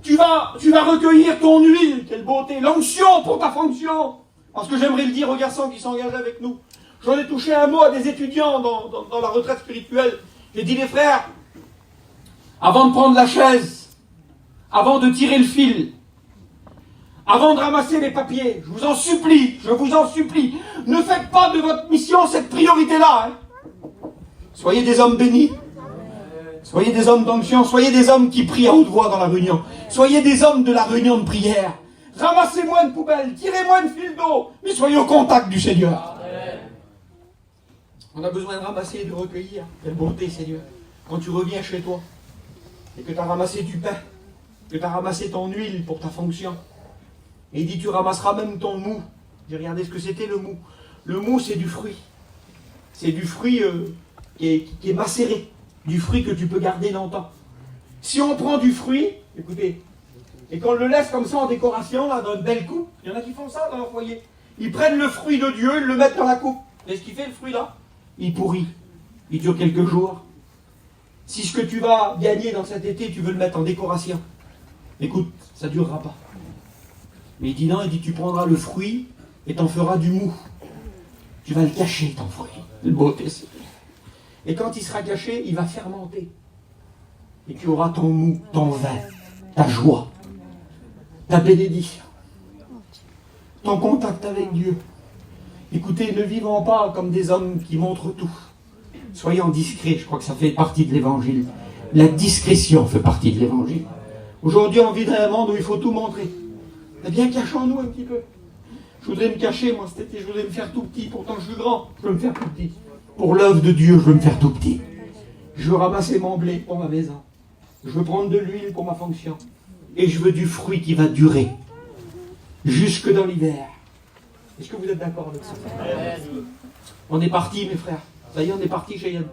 Tu vas recueillir ton huile, quelle beauté, l'onction pour ta fonction. Parce que j'aimerais le dire aux garçons qui s'engagent avec nous. J'en ai touché un mot à des étudiants dans la retraite spirituelle. J'ai dit, les frères, avant de prendre la chaise, avant de tirer le fil, avant de ramasser les papiers, je vous en supplie, ne faites pas de votre mission cette priorité-là. Hein. Soyez des hommes bénis. Soyez des hommes d'onction, soyez des hommes qui prient à haute voix dans la réunion. Soyez des hommes de la réunion de prière. Ramassez moins de poubelles, tirez moins de fil d'eau, mais soyez au contact du Seigneur. On a besoin de ramasser et de recueillir. Quelle bonté, Seigneur. Quand tu reviens chez toi, et que tu as ramassé du pain, que tu as ramassé ton huile pour ta fonction, et il dit, tu ramasseras même ton mou. J'ai regardé ce que c'était le mou. Le mou, c'est du fruit. C'est du fruit qui est macéré. Du fruit que tu peux garder longtemps. Si on prend du fruit, écoutez, et qu'on le laisse comme ça en décoration, là, dans une belle coupe, il y en a qui font ça dans leur foyer. Ils prennent le fruit de Dieu, ils le mettent dans la coupe. Et ce qui fait le fruit là, il pourrit. Il dure quelques jours. Si ce que tu vas gagner dans cet été, tu veux le mettre en décoration, écoute, ça ne durera pas. Mais il dit non, il dit tu prendras le fruit et t'en feras du mou. Tu vas le cacher, ton fruit. Le beauté, c'est... Et quand il sera caché, il va fermenter. Et tu auras ton mou, ton vin, ta joie, ta bénédiction, ton contact avec Dieu. Écoutez, ne vivons pas comme des hommes qui montrent tout. Soyons discrets, je crois que ça fait partie de l'évangile. La discrétion fait partie de l'évangile. Aujourd'hui, on vit dans un monde où il faut tout montrer. Eh bien, cachons-nous un petit peu. Je voudrais me cacher, moi, cet été, je voudrais me faire tout petit. Pourtant, je suis grand, je veux me faire tout petit. Pour l'œuvre de Dieu, je veux me faire tout petit. Je veux ramasser mon blé pour ma maison. Je veux prendre de l'huile pour ma fonction. Et je veux du fruit qui va durer. Jusque dans l'hiver. Est-ce que vous êtes d'accord avec ça? On est parti, mes frères. Ça y est, on est parti chez Yann.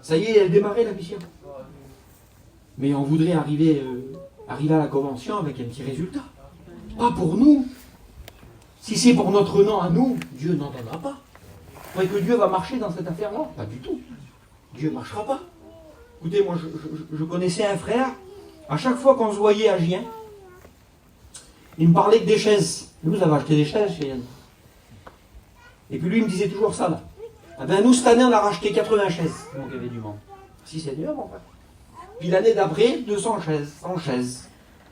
Ça y est, elle a démarré la mission. Mais on voudrait arriver à la convention avec un petit résultat. Pas pour nous. Si c'est pour notre nom à nous, Dieu n'en donnera pas. Vous croyez que Dieu va marcher dans cette affaire-là? Pas du tout. Dieu ne marchera pas. Écoutez, moi, je connaissais un frère, à chaque fois qu'on se voyait à Gien, il me parlait que des chaises. Vous avez acheté des chaises chez Yann. Et puis lui, il me disait toujours ça, là. Ah ben nous, cette année, on a racheté 80 chaises. Donc il y avait du monde. Si Seigneur, mon frère. Puis l'année d'après, 200 chaises, 100 chaises.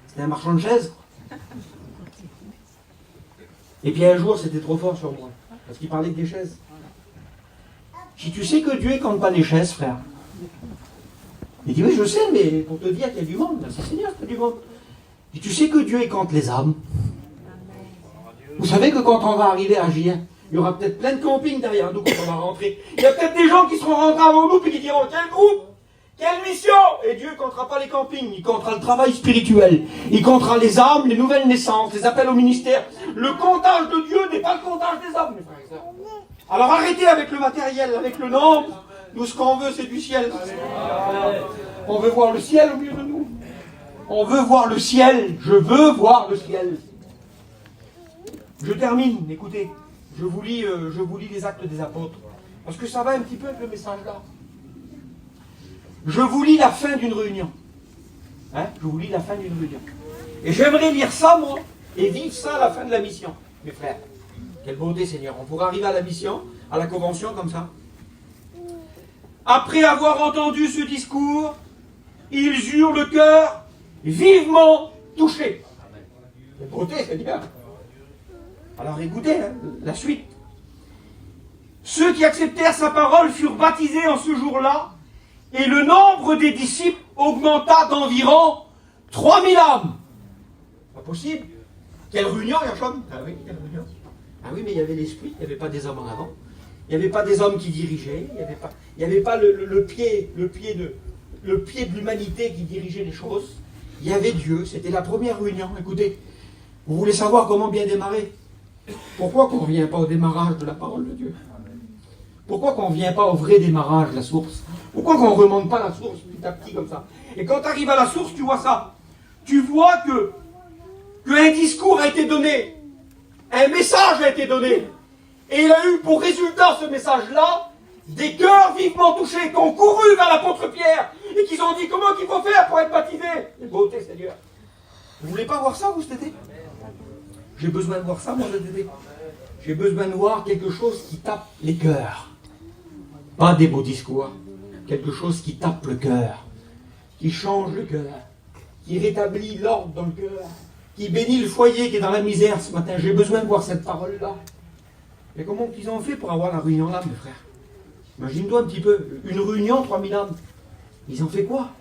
C'était un marchand de chaises. Et puis un jour, c'était trop fort sur moi. Parce qu'il parlait que des chaises. Si tu sais que Dieu ne compte pas les chaises, frère. Il dit, oui, je sais, mais pour te dire qu'il y a du monde. Merci Seigneur, qu'il y a du monde. Et tu sais que Dieu compte les âmes. Vous savez que quand on va arriver à Gien, il y aura peut-être plein de campings derrière nous quand on va rentrer. Il y a peut-être des gens qui seront rentrés avant nous et qui diront, quel groupe, quelle mission. Et Dieu ne comptera pas les campings, il comptera le travail spirituel. Il comptera les âmes, les nouvelles naissances, les appels au ministère. Le comptage de Dieu n'est pas le comptage des âmes, mes frères et sœurs. Alors arrêtez avec le matériel, avec le nombre. Nous, ce qu'on veut, c'est du ciel. On veut voir le ciel au milieu de nous. On veut voir le ciel. Je veux voir le ciel. Je termine, écoutez. Je vous lis les Actes des Apôtres. Parce que ça va un petit peu avec le message là. Je vous lis la fin d'une réunion. Hein? Je vous lis la fin d'une réunion. Et j'aimerais lire ça, moi, et vivre ça à la fin de la mission, mes frères. Quelle beauté, Seigneur. On pourrait arriver à la mission, à la convention, comme ça. Après avoir entendu ce discours, ils eurent le cœur vivement touché. Quelle beauté, Seigneur. Alors écoutez, hein, la suite. Ceux qui acceptèrent sa parole furent baptisés en ce jour-là, et le nombre des disciples augmenta d'environ 3000 âmes. Pas possible. Quelle réunion, Yachom? Ah oui, quelle réunion. Ah oui, mais il y avait l'esprit, il n'y avait pas des hommes en avant. Il n'y avait pas des hommes qui dirigeaient, il n'y avait pas le pied de l'humanité qui dirigeait les choses. Il y avait Dieu, c'était la première réunion. Écoutez, vous voulez savoir comment bien démarrer? Pourquoi qu'on ne revient pas au démarrage de la parole de Dieu? Pourquoi qu'on ne vient pas au vrai démarrage, la source? Pourquoi qu'on ne remonte pas la source petit à petit comme ça? Et quand tu arrives à la source, tu vois ça. Tu vois qu'un discours a été donné, un message a été donné. Et il a eu pour résultat ce message-là des cœurs vivement touchés qui ont couru vers l'apôtre Pierre et qui ont dit comment qu'il faut faire pour être baptisé. Quelle beauté, Seigneur. Vous voulez pas voir ça, vous, cet été? J'ai besoin de voir ça, moi, cet été. J'ai besoin de voir quelque chose qui tape les cœurs. Pas des beaux discours. Quelque chose qui tape le cœur. Qui change le cœur. Qui rétablit l'ordre dans le cœur. Qui bénit le foyer qui est dans la misère ce matin. J'ai besoin de voir cette parole-là. Mais comment ils ont fait pour avoir la réunion là, mes frères? Imagine-toi un petit peu. Une réunion, 3000 âmes. Ils ont fait quoi?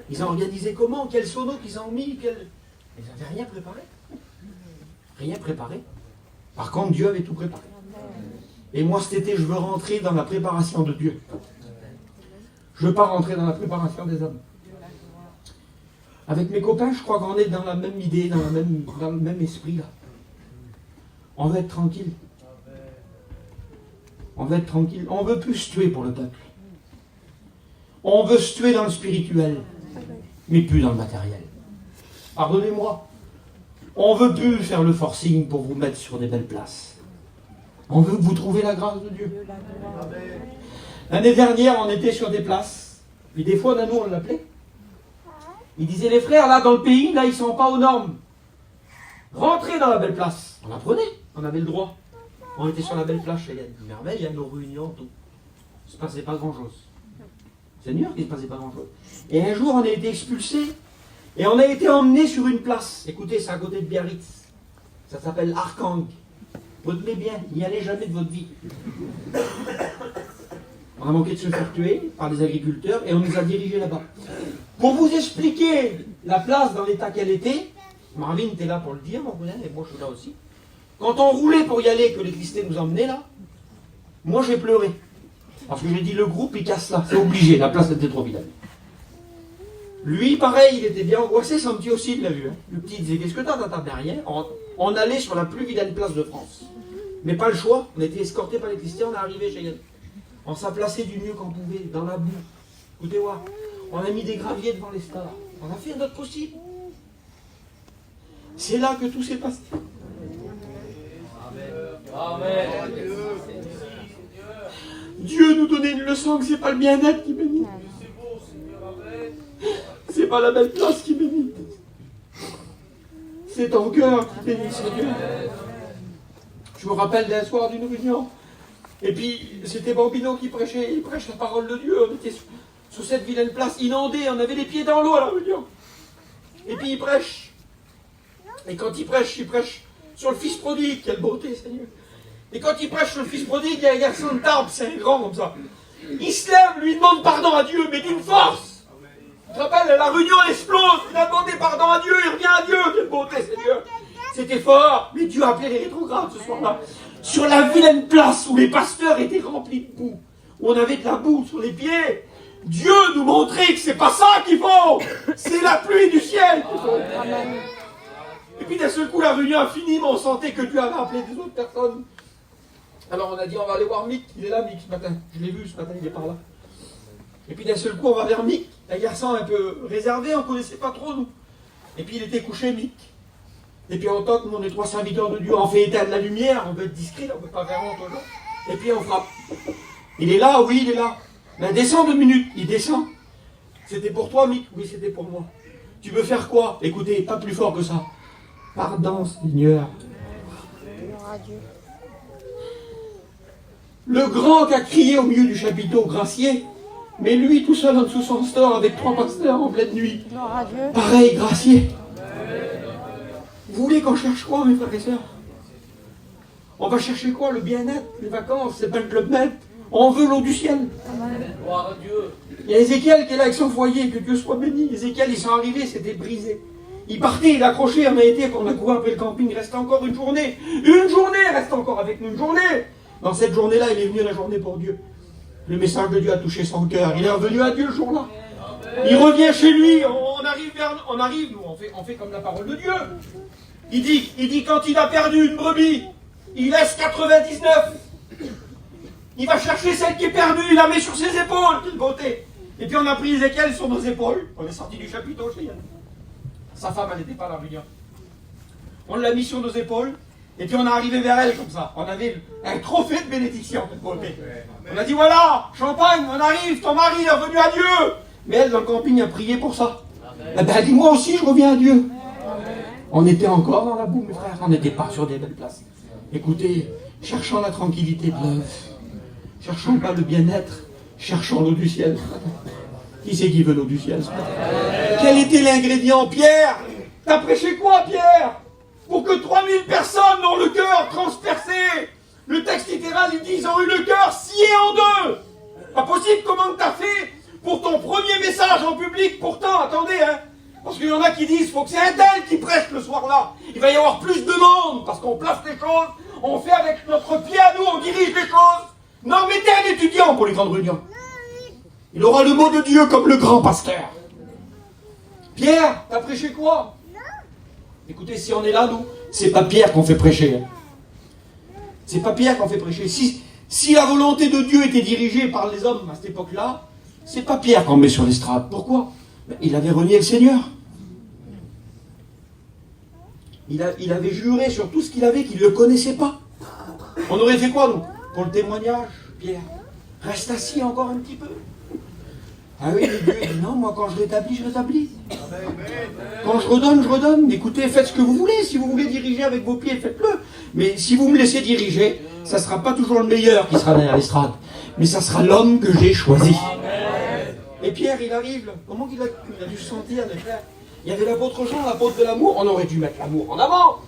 Ils ont organisé comment? Quel sono qu'ils ont mis? Ils n'avaient rien préparé. Rien préparé. Par contre, Dieu avait tout préparé. Et moi, cet été, je veux rentrer dans la préparation de Dieu. Je ne veux pas rentrer dans la préparation des hommes. Avec mes copains, je crois qu'on est dans la même idée, dans le même esprit, là. On veut être tranquille. On veut être tranquille. On ne veut plus se tuer pour le peuple. On veut se tuer dans le spirituel, mais plus dans le matériel. Pardonnez-moi. On ne veut plus faire le forcing pour vous mettre sur des belles places. On veut que vous trouviez la grâce de Dieu. L'année dernière, on était sur des places. Puis des fois, nous, on l'appelait. Il disait, les frères, là, dans le pays, là, ils ne sont pas aux normes. Rentrez dans la belle place. On la prenait. On avait le droit. On était sur la belle place chez Yann. Merveille, il y a nos réunions, tout. Il ne se passait pas grand-chose. Seigneur, il ne se passait pas grand-chose. Et un jour, on a été expulsés. Et on a été emmenés sur une place. Écoutez, c'est à côté de Biarritz. Ça s'appelle Arkang. Retenez bien, n'y allez jamais de votre vie. On a manqué de se faire tuer par les agriculteurs et on nous a dirigés là-bas. Pour vous expliquer la place dans l'état qu'elle était, Marvin était là pour le dire, mon cousin, et moi je suis là aussi. Quand on roulait pour y aller, que les Christés nous emmenaient là, moi j'ai pleuré. Parce que j'ai dit, le groupe il casse là, c'est obligé, la place était trop vide. Lui, pareil, il était bien angoissé, son petit aussi, il l'a vu. Hein. Le petit disait, qu'est-ce que t'as derrière? On allait sur la plus vilaine place de France. Mais pas le choix, on était escortés par les Christians, on est arrivé chez Yann. On s'est placé du mieux qu'on pouvait, dans la boue. Écoutez-moi, on a mis des graviers devant les stars. On a fait notre possible. C'est là que tout s'est passé. Amen. Dieu nous donnait une leçon que c'est pas le bien-être qui bénit. C'est pas la belle place qui bénit. C'est ton cœur qui bénit, Seigneur. Je me rappelle d'un soir d'une réunion. Et puis, c'était Bambino qui prêchait. Il prêche la parole de Dieu. On était sous cette vilaine place inondée. On avait les pieds dans l'eau à la réunion. Et puis, il prêche. Et quand il prêche sur le fils prodigue. Quelle beauté, Seigneur. Et quand il prêche sur le fils prodigue, il y a un garçon de Tarbes, c'est un grand comme ça. Il se lève, lui demande pardon à Dieu, mais d'une force. Tu te rappelles, la réunion explose. Il a demandé pardon à Dieu, il revient à Dieu. Quelle beauté, Seigneur. C'était fort. Mais Dieu a appelé les rétrogrades ce soir-là. Sur la vilaine place où les pasteurs étaient remplis de boue, où on avait de la boue sur les pieds, Dieu nous montrait que c'est pas ça qu'il faut. C'est la pluie du ciel qu'il faut. Amen. Et puis d'un seul coup, la réunion a fini, mais on sentait que Dieu avait appelé des autres personnes. Alors on a dit, on va aller voir Mick. Il est là, Mick, ce matin. Je l'ai vu ce matin, il est par là. Et puis d'un seul coup, on va vers Mick. Un garçon un peu réservé, on ne connaissait pas trop, nous. Et puis il était couché, Mick. Et puis on toque, nous on est 3 serviteurs de Dieu, on fait éteindre la lumière, on veut être discret, on ne peut pas faire honte aux gens. Et puis on frappe. Il est là, oui, il est là. Ben descends 2 minutes, il descend. C'était pour toi, Mick? Oui, c'était pour moi. Tu veux faire quoi? Écoutez, pas plus fort que ça. Pardon, Seigneur. Le grand qui a crié au milieu du chapiteau, Gracier, mais lui tout seul en dessous son store avec 3 pasteurs en pleine nuit. Pareil, Gracier. Vous voulez qu'on cherche quoi, mes frères et sœurs? On va chercher quoi? Le bien-être, les vacances, c'est pas le club med. On veut l'eau du ciel. Gloire à Dieu. Il y a Ézéchiel qui est là avec son foyer, que Dieu soit béni. Ézéchiel, ils sont arrivés, c'était brisé. Il partait, il accrochait, on a été, on a couru après le camping, il reste encore une journée. Une journée, reste encore avec nous, une journée. Dans cette journée-là, il est venu la journée pour Dieu. Le message de Dieu a touché son cœur. Il est revenu à Dieu le jour-là. Il revient chez lui, on arrive, nous, on fait comme la parole de Dieu. Il dit quand il a perdu une brebis, il laisse 99. Il va chercher celle qui est perdue, il la met sur ses épaules. Quelle beauté. Et puis on a pris Ézéchiel sur nos épaules. On est sorti du chapiteau chez Yann. Sa femme, elle n'était pas là, réunion. On l'a mis sur nos épaules. Et puis on est arrivé vers elle comme ça. On avait un trophée de bénédiction. On a dit voilà, champagne, on arrive, ton mari est revenu à Dieu. Mais elle, dans le camping, a prié pour ça. Eh ben, elle dit moi aussi, je reviens à Dieu. On était encore dans la boue, mes frères. On n'était pas sur des belles places. Écoutez, cherchons la tranquillité de l'œuvre. Cherchons pas le bien-être. Cherchons l'eau du ciel. Qui c'est qui veut l'eau du ciel ce matin? Quel était l'ingrédient, Pierre? T'as prêché quoi, Pierre? Pour que 3000 personnes ont le cœur transpercé. Le texte littéral, il dit, ils ont eu le cœur scié en deux. Pas possible, comment t'as fait pour ton premier message en public? Pourtant, attendez, hein, parce qu'il y en a qui disent, faut que c'est un tel qui prêche le soir-là. Il va y avoir plus de monde, parce qu'on place les choses, on fait avec notre pied à nous, on dirige les choses. Non, mettez un étudiant pour les grandes réunions. Il aura le mot de Dieu comme le grand pasteur. Pierre, t'as prêché quoi? Écoutez, si on est là, nous, c'est pas Pierre qu'on fait prêcher. Hein. C'est pas Pierre qu'on fait prêcher. Si la volonté de Dieu était dirigée par les hommes à cette époque-là, c'est pas Pierre qu'on met sur l'estrade. Pourquoi? Il avait renié le Seigneur. Il avait juré sur tout ce qu'il avait qu'il ne le connaissait pas. On aurait fait quoi, nous? Pour le témoignage, Pierre, reste assis encore un petit peu. Ah oui, mais Dieu dit non, moi quand je rétablis, je rétablis. Quand je redonne, je redonne. Écoutez, faites ce que vous voulez. Si vous voulez diriger avec vos pieds, faites-le. Mais si vous me laissez diriger, ça ne sera pas toujours le meilleur qui sera derrière l'estrade. Mais ça sera l'homme que j'ai choisi. Et Pierre, il arrive. Comment il a dû se sentir, mes frères? Il y avait l'apôtre Jean, l'apôtre de l'amour. On aurait dû mettre l'amour en avant.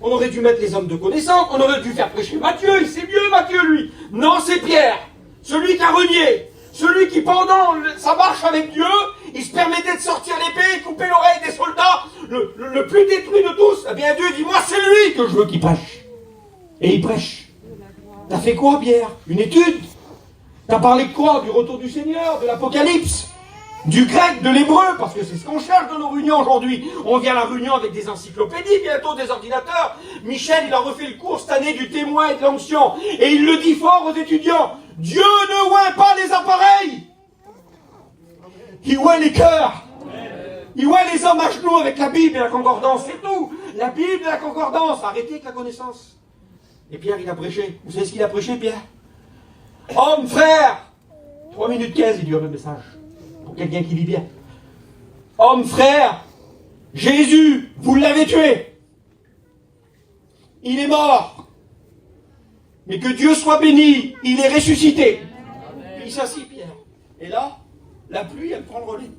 On aurait dû mettre les hommes de connaissance. On aurait dû faire prêcher Matthieu. Il sait mieux, Matthieu, lui. Non, c'est Pierre. Celui qui a renié. Celui qui, pendant sa marche avec Dieu, il se permettait de sortir l'épée et couper l'oreille des soldats, le plus détruit de tous. Eh bien, Dieu dit, moi, c'est lui que je veux qu'il prêche. Et il prêche. T'as fait quoi, Pierre? Une étude? T'as parlé de quoi? Du retour du Seigneur, de l'Apocalypse, du grec, de l'hébreu, parce que c'est ce qu'on cherche dans nos réunions aujourd'hui. On vient à la réunion avec des encyclopédies, bientôt des ordinateurs. Michel, il a refait le cours cette année du témoin et de l'onction. Et il le dit fort aux étudiants. Dieu ne oint pas les appareils. Il oint les cœurs. Il oint les hommes à genoux avec la Bible et la concordance. C'est tout. La Bible et la concordance. Arrêtez avec la connaissance. Et Pierre, il a prêché. Vous savez ce qu'il a prêché, Pierre? Homme, frère. 3 minutes 15, il dure le message. Pour quelqu'un qui lit bien. Homme, frère. Jésus, vous l'avez tué. Il est mort. Mais que Dieu soit béni, il est ressuscité. Puis il s'assit, Pierre. Et là, la pluie, elle prend le relais.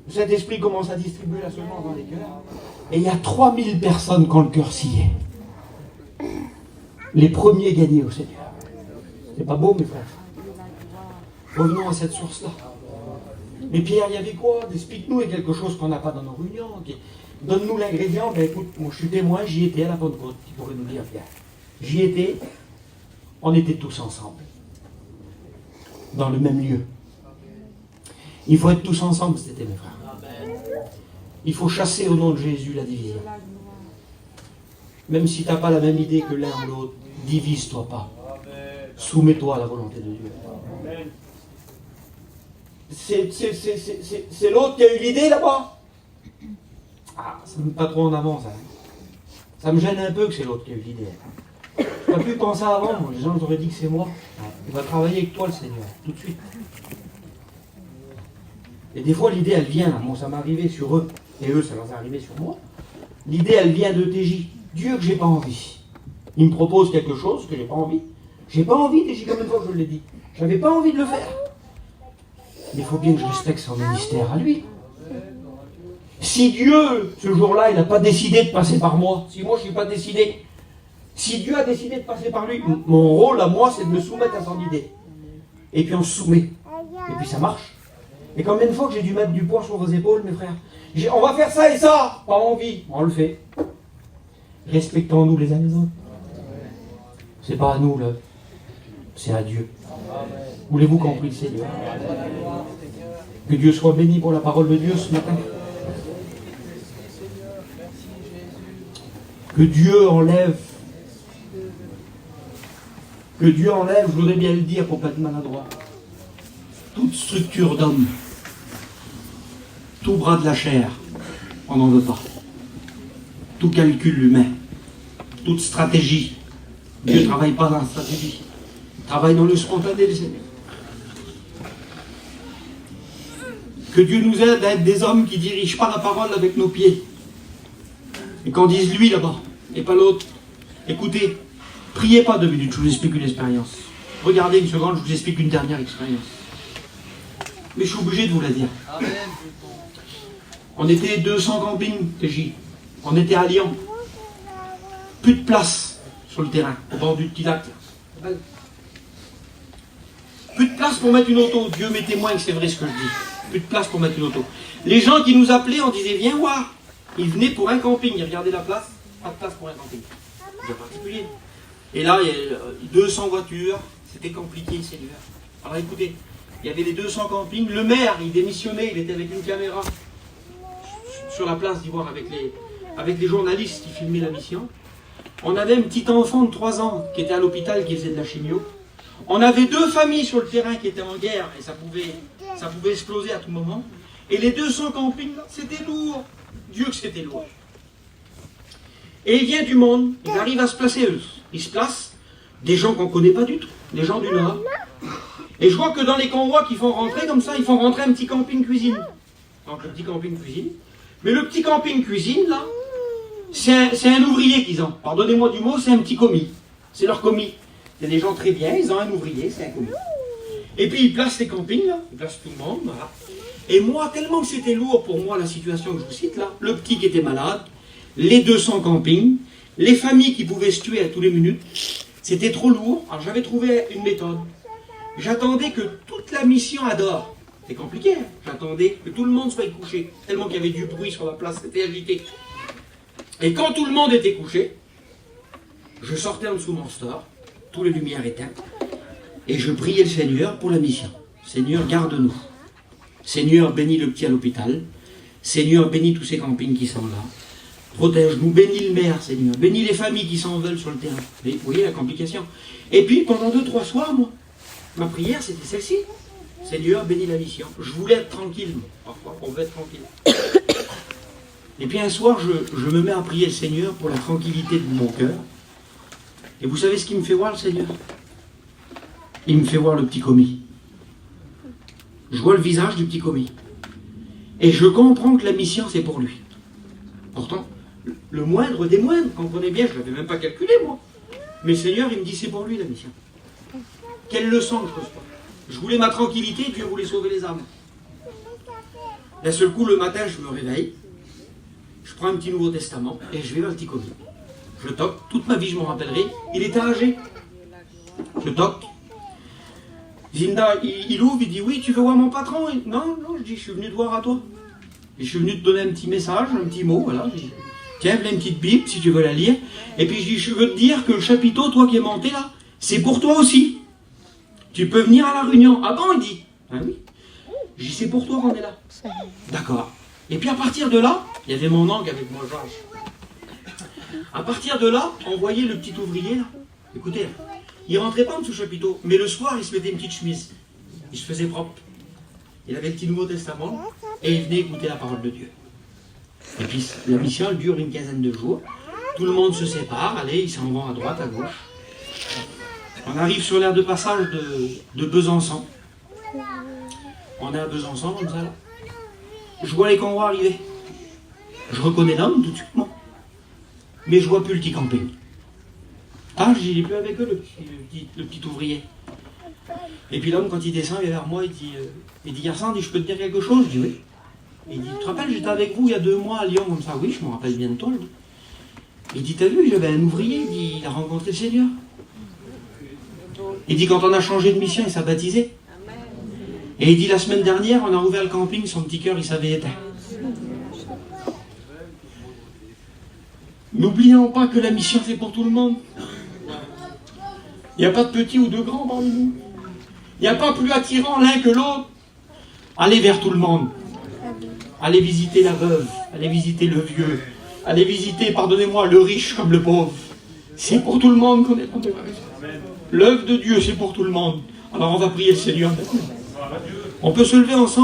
Le Saint-Esprit commence à distribuer la semence dans les cœurs. Et il y a 3000 personnes qui ont le cœur scié. Les premiers gagnés au Seigneur. C'est pas beau, mes frères? Revenons à cette source-là. Mais Pierre, il y avait quoi? Explique-nous quelque chose qu'on n'a pas dans nos réunions. Donne-nous l'ingrédient. Ben écoute, moi je suis témoin, j'y étais à la Pentecôte. Tu pourrais nous dire, Pierre. J'y étais, on était tous ensemble, dans le même lieu. Il faut être tous ensemble cet été, mes frères. Il faut chasser au nom de Jésus la division. Même si tu n'as pas la même idée que l'un ou l'autre, divise-toi pas. Soumets-toi à la volonté de Dieu. C'est l'autre qui a eu l'idée là-bas. Ah, ça me met pas trop en avant, ça. Ça me gêne un peu que c'est l'autre qui a eu l'idée. Tu n'as pu penser avant, moi. Les gens t'auraient dit que c'est moi. Il va travailler avec toi, le Seigneur, tout de suite. Et des fois, l'idée, elle vient. Bon, ça m'est arrivé sur eux, et eux, ça leur est arrivé sur moi. L'idée, elle vient de TJ. Dieu que j'ai pas envie. Il me propose quelque chose que j'ai pas envie. J'ai pas envie, TJ, combien de fois que je l'ai dit. J'avais pas envie de le faire. Mais il faut bien que je respecte son ministère à lui. Si Dieu, ce jour-là, il n'a pas décidé de passer par moi, si moi je ne suis pas décidé, si Dieu a décidé de passer par lui, mon rôle à moi, c'est de me soumettre à son idée. Et puis on se soumet. Et puis ça marche. Et combien de fois que j'ai dû mettre du poids sur vos épaules, mes frères? On va faire ça et ça. Pas envie. On le fait. Respectons-nous les uns les autres. C'est pas à nous, là. C'est à Dieu. Voulez-vous qu'on prie le Seigneur? Que Dieu soit béni pour la parole de Dieu ce matin. Que Dieu enlève. Que Dieu enlève, je voudrais bien le dire pour pas être maladroit, toute structure d'homme, tout bras de la chair, on n'en veut pas. Tout calcul humain, toute stratégie. Dieu ne travaille pas dans la stratégie. Il travaille dans le spontané, Seigneur. Que Dieu nous aide à être des hommes qui ne dirigent pas la parole avec nos pieds. Et qu'on dise lui là-bas, et pas l'autre. Écoutez, priez pas 2 minutes, je vous explique une expérience. Regardez une seconde, je vous explique une dernière expérience. Mais je suis obligé de vous la dire. On était 200 campings, TJ. On était à Lyon. Plus de place sur le terrain, au bord du petit lac. Plus de place pour mettre une auto. Dieu m'est témoin que c'est vrai ce que je dis. Plus de place pour mettre une auto. Les gens qui nous appelaient, on disait viens voir. Ils venaient pour un camping, ils regardaient la place. Pas de place pour un camping. C'est particulier. Et là, il y a 200 voitures. C'était compliqué, Seigneur. Alors écoutez, il y avait les 200 campings. Le maire, il démissionnait, il était avec une caméra sur la place d'Ivoire avec les journalistes qui filmaient la mission. On avait un petit enfant de 3 ans qui était à l'hôpital, qui faisait de la chimio. On avait 2 familles sur le terrain qui étaient en guerre et ça pouvait exploser à tout moment. Et les 200 campings, c'était lourd. Dieu que c'était lourd. Et il vient du monde, ils arrivent à se placer eux. Ils se placent, des gens qu'on ne connaît pas du tout, des gens du Nord. Et je vois que dans les convois qui font rentrer comme ça, ils font rentrer un petit camping cuisine. Donc le petit camping cuisine. Mais le petit camping cuisine, là, c'est un ouvrier qu'ils ont. Pardonnez-moi du mot, c'est un petit commis. C'est leur commis. C'est des gens très bien, ils ont un ouvrier, c'est un commis. Et puis ils placent les campings, là, ils placent tout le monde, voilà. Et moi, tellement que c'était lourd pour moi, la situation que je vous cite là, le petit qui était malade, les 200 campings, les familles qui pouvaient se tuer à tous les minutes, c'était trop lourd. Alors j'avais trouvé une méthode. J'attendais que toute la mission adore. C'est compliqué, hein. J'attendais que tout le monde soit couché, tellement qu'il y avait du bruit sur la place, c'était agité. Et quand tout le monde était couché, je sortais en dessous mon store, toutes les lumières éteintes, et je priais le Seigneur pour la mission. Seigneur, garde-nous. Seigneur, bénis le petit à l'hôpital. Seigneur, bénis tous ces campings qui sont là. Protège-nous, bénis le maire, Seigneur. Bénis les familles qui s'en veulent sur le terrain. Vous voyez la complication. Et puis, pendant 2-3 soirs, moi, ma prière, c'était celle-ci. Seigneur, bénis la mission. Je voulais être tranquille, moi. Parfois, on veut être tranquille. Et puis un soir, je me mets à prier le Seigneur pour la tranquillité de mon cœur. Et vous savez ce qu'il me fait voir, le Seigneur? Il me fait voir le petit commis. Je vois le visage du petit commis. Et je comprends que la mission, c'est pour lui. Pourtant, le moindre des moindres, comprenez bien, je ne l'avais même pas calculé, moi. Mais le Seigneur, il me dit, c'est pour lui, la mission. Quelle leçon que je reçois. Je voulais ma tranquillité, Dieu voulait sauver les âmes. D'un seul coup, le matin, je me réveille. Je prends un petit Nouveau Testament et je vais vers le petit commis. Je toque, toute ma vie je m'en rappellerai, il était âgé. Je toque. Zinda, il ouvre, il dit oui, tu veux voir mon patron? Non, je dis, je suis venu te voir à toi. Et je suis venu te donner un petit message, un petit mot, voilà. Je dis, tiens, voilà une petite Bible si tu veux la lire. Et puis je dis, je veux te dire que le chapiteau, toi qui es monté là, c'est pour toi aussi. Tu peux venir à la réunion. Ah bon, il dit. Ah oui. Je dis, c'est pour toi qu'on est là. D'accord. Et puis à partir de là, il y avait mon oncle avec moi, Georges. À partir de là, on voyait le petit ouvrier là. Écoutez, il rentrait pas en dessous du chapiteau, mais le soir, il se mettait une petite chemise. Il se faisait propre. Il avait le petit Nouveau Testament et il venait écouter la parole de Dieu. Et puis la mission, elle dure une quinzaine de jours. Tout le monde se sépare, allez, ils s'en vont à droite, à gauche. On arrive sur l'aire de passage de Besançon. On est à Besançon, comme ça là. Je vois les convois arriver. Je reconnais l'homme tout de suite, moi. Mais je vois plus le petit camping. Ah, je n'ai plus avec eux, le petit ouvrier. Et puis l'homme, quand il descend, il vient vers moi, il dit Garçon, je peux te dire quelque chose? Je dis oui. Il dit, tu te rappelles, j'étais avec vous il y a 2 mois à Lyon, comme ça. Oui, je me rappelle bien de toi. Il dit, t'as vu, j'avais un ouvrier, il a rencontré le Seigneur. Il dit, quand on a changé de mission, il s'est baptisé. Et il dit, la semaine dernière, on a ouvert le camping, son petit cœur, il s'avait éteint. N'oublions pas que la mission, c'est pour tout le monde. Il n'y a pas de petits ou de grands parmi nous. Il n'y a pas plus attirant l'un que l'autre. Allez vers tout le monde. Allez visiter la veuve. Allez visiter le vieux. Allez visiter, pardonnez-moi, le riche comme le pauvre. C'est pour tout le monde qu'on est tombé. L'œuvre de Dieu, c'est pour tout le monde. Alors on va prier le Seigneur maintenant. On peut se lever ensemble.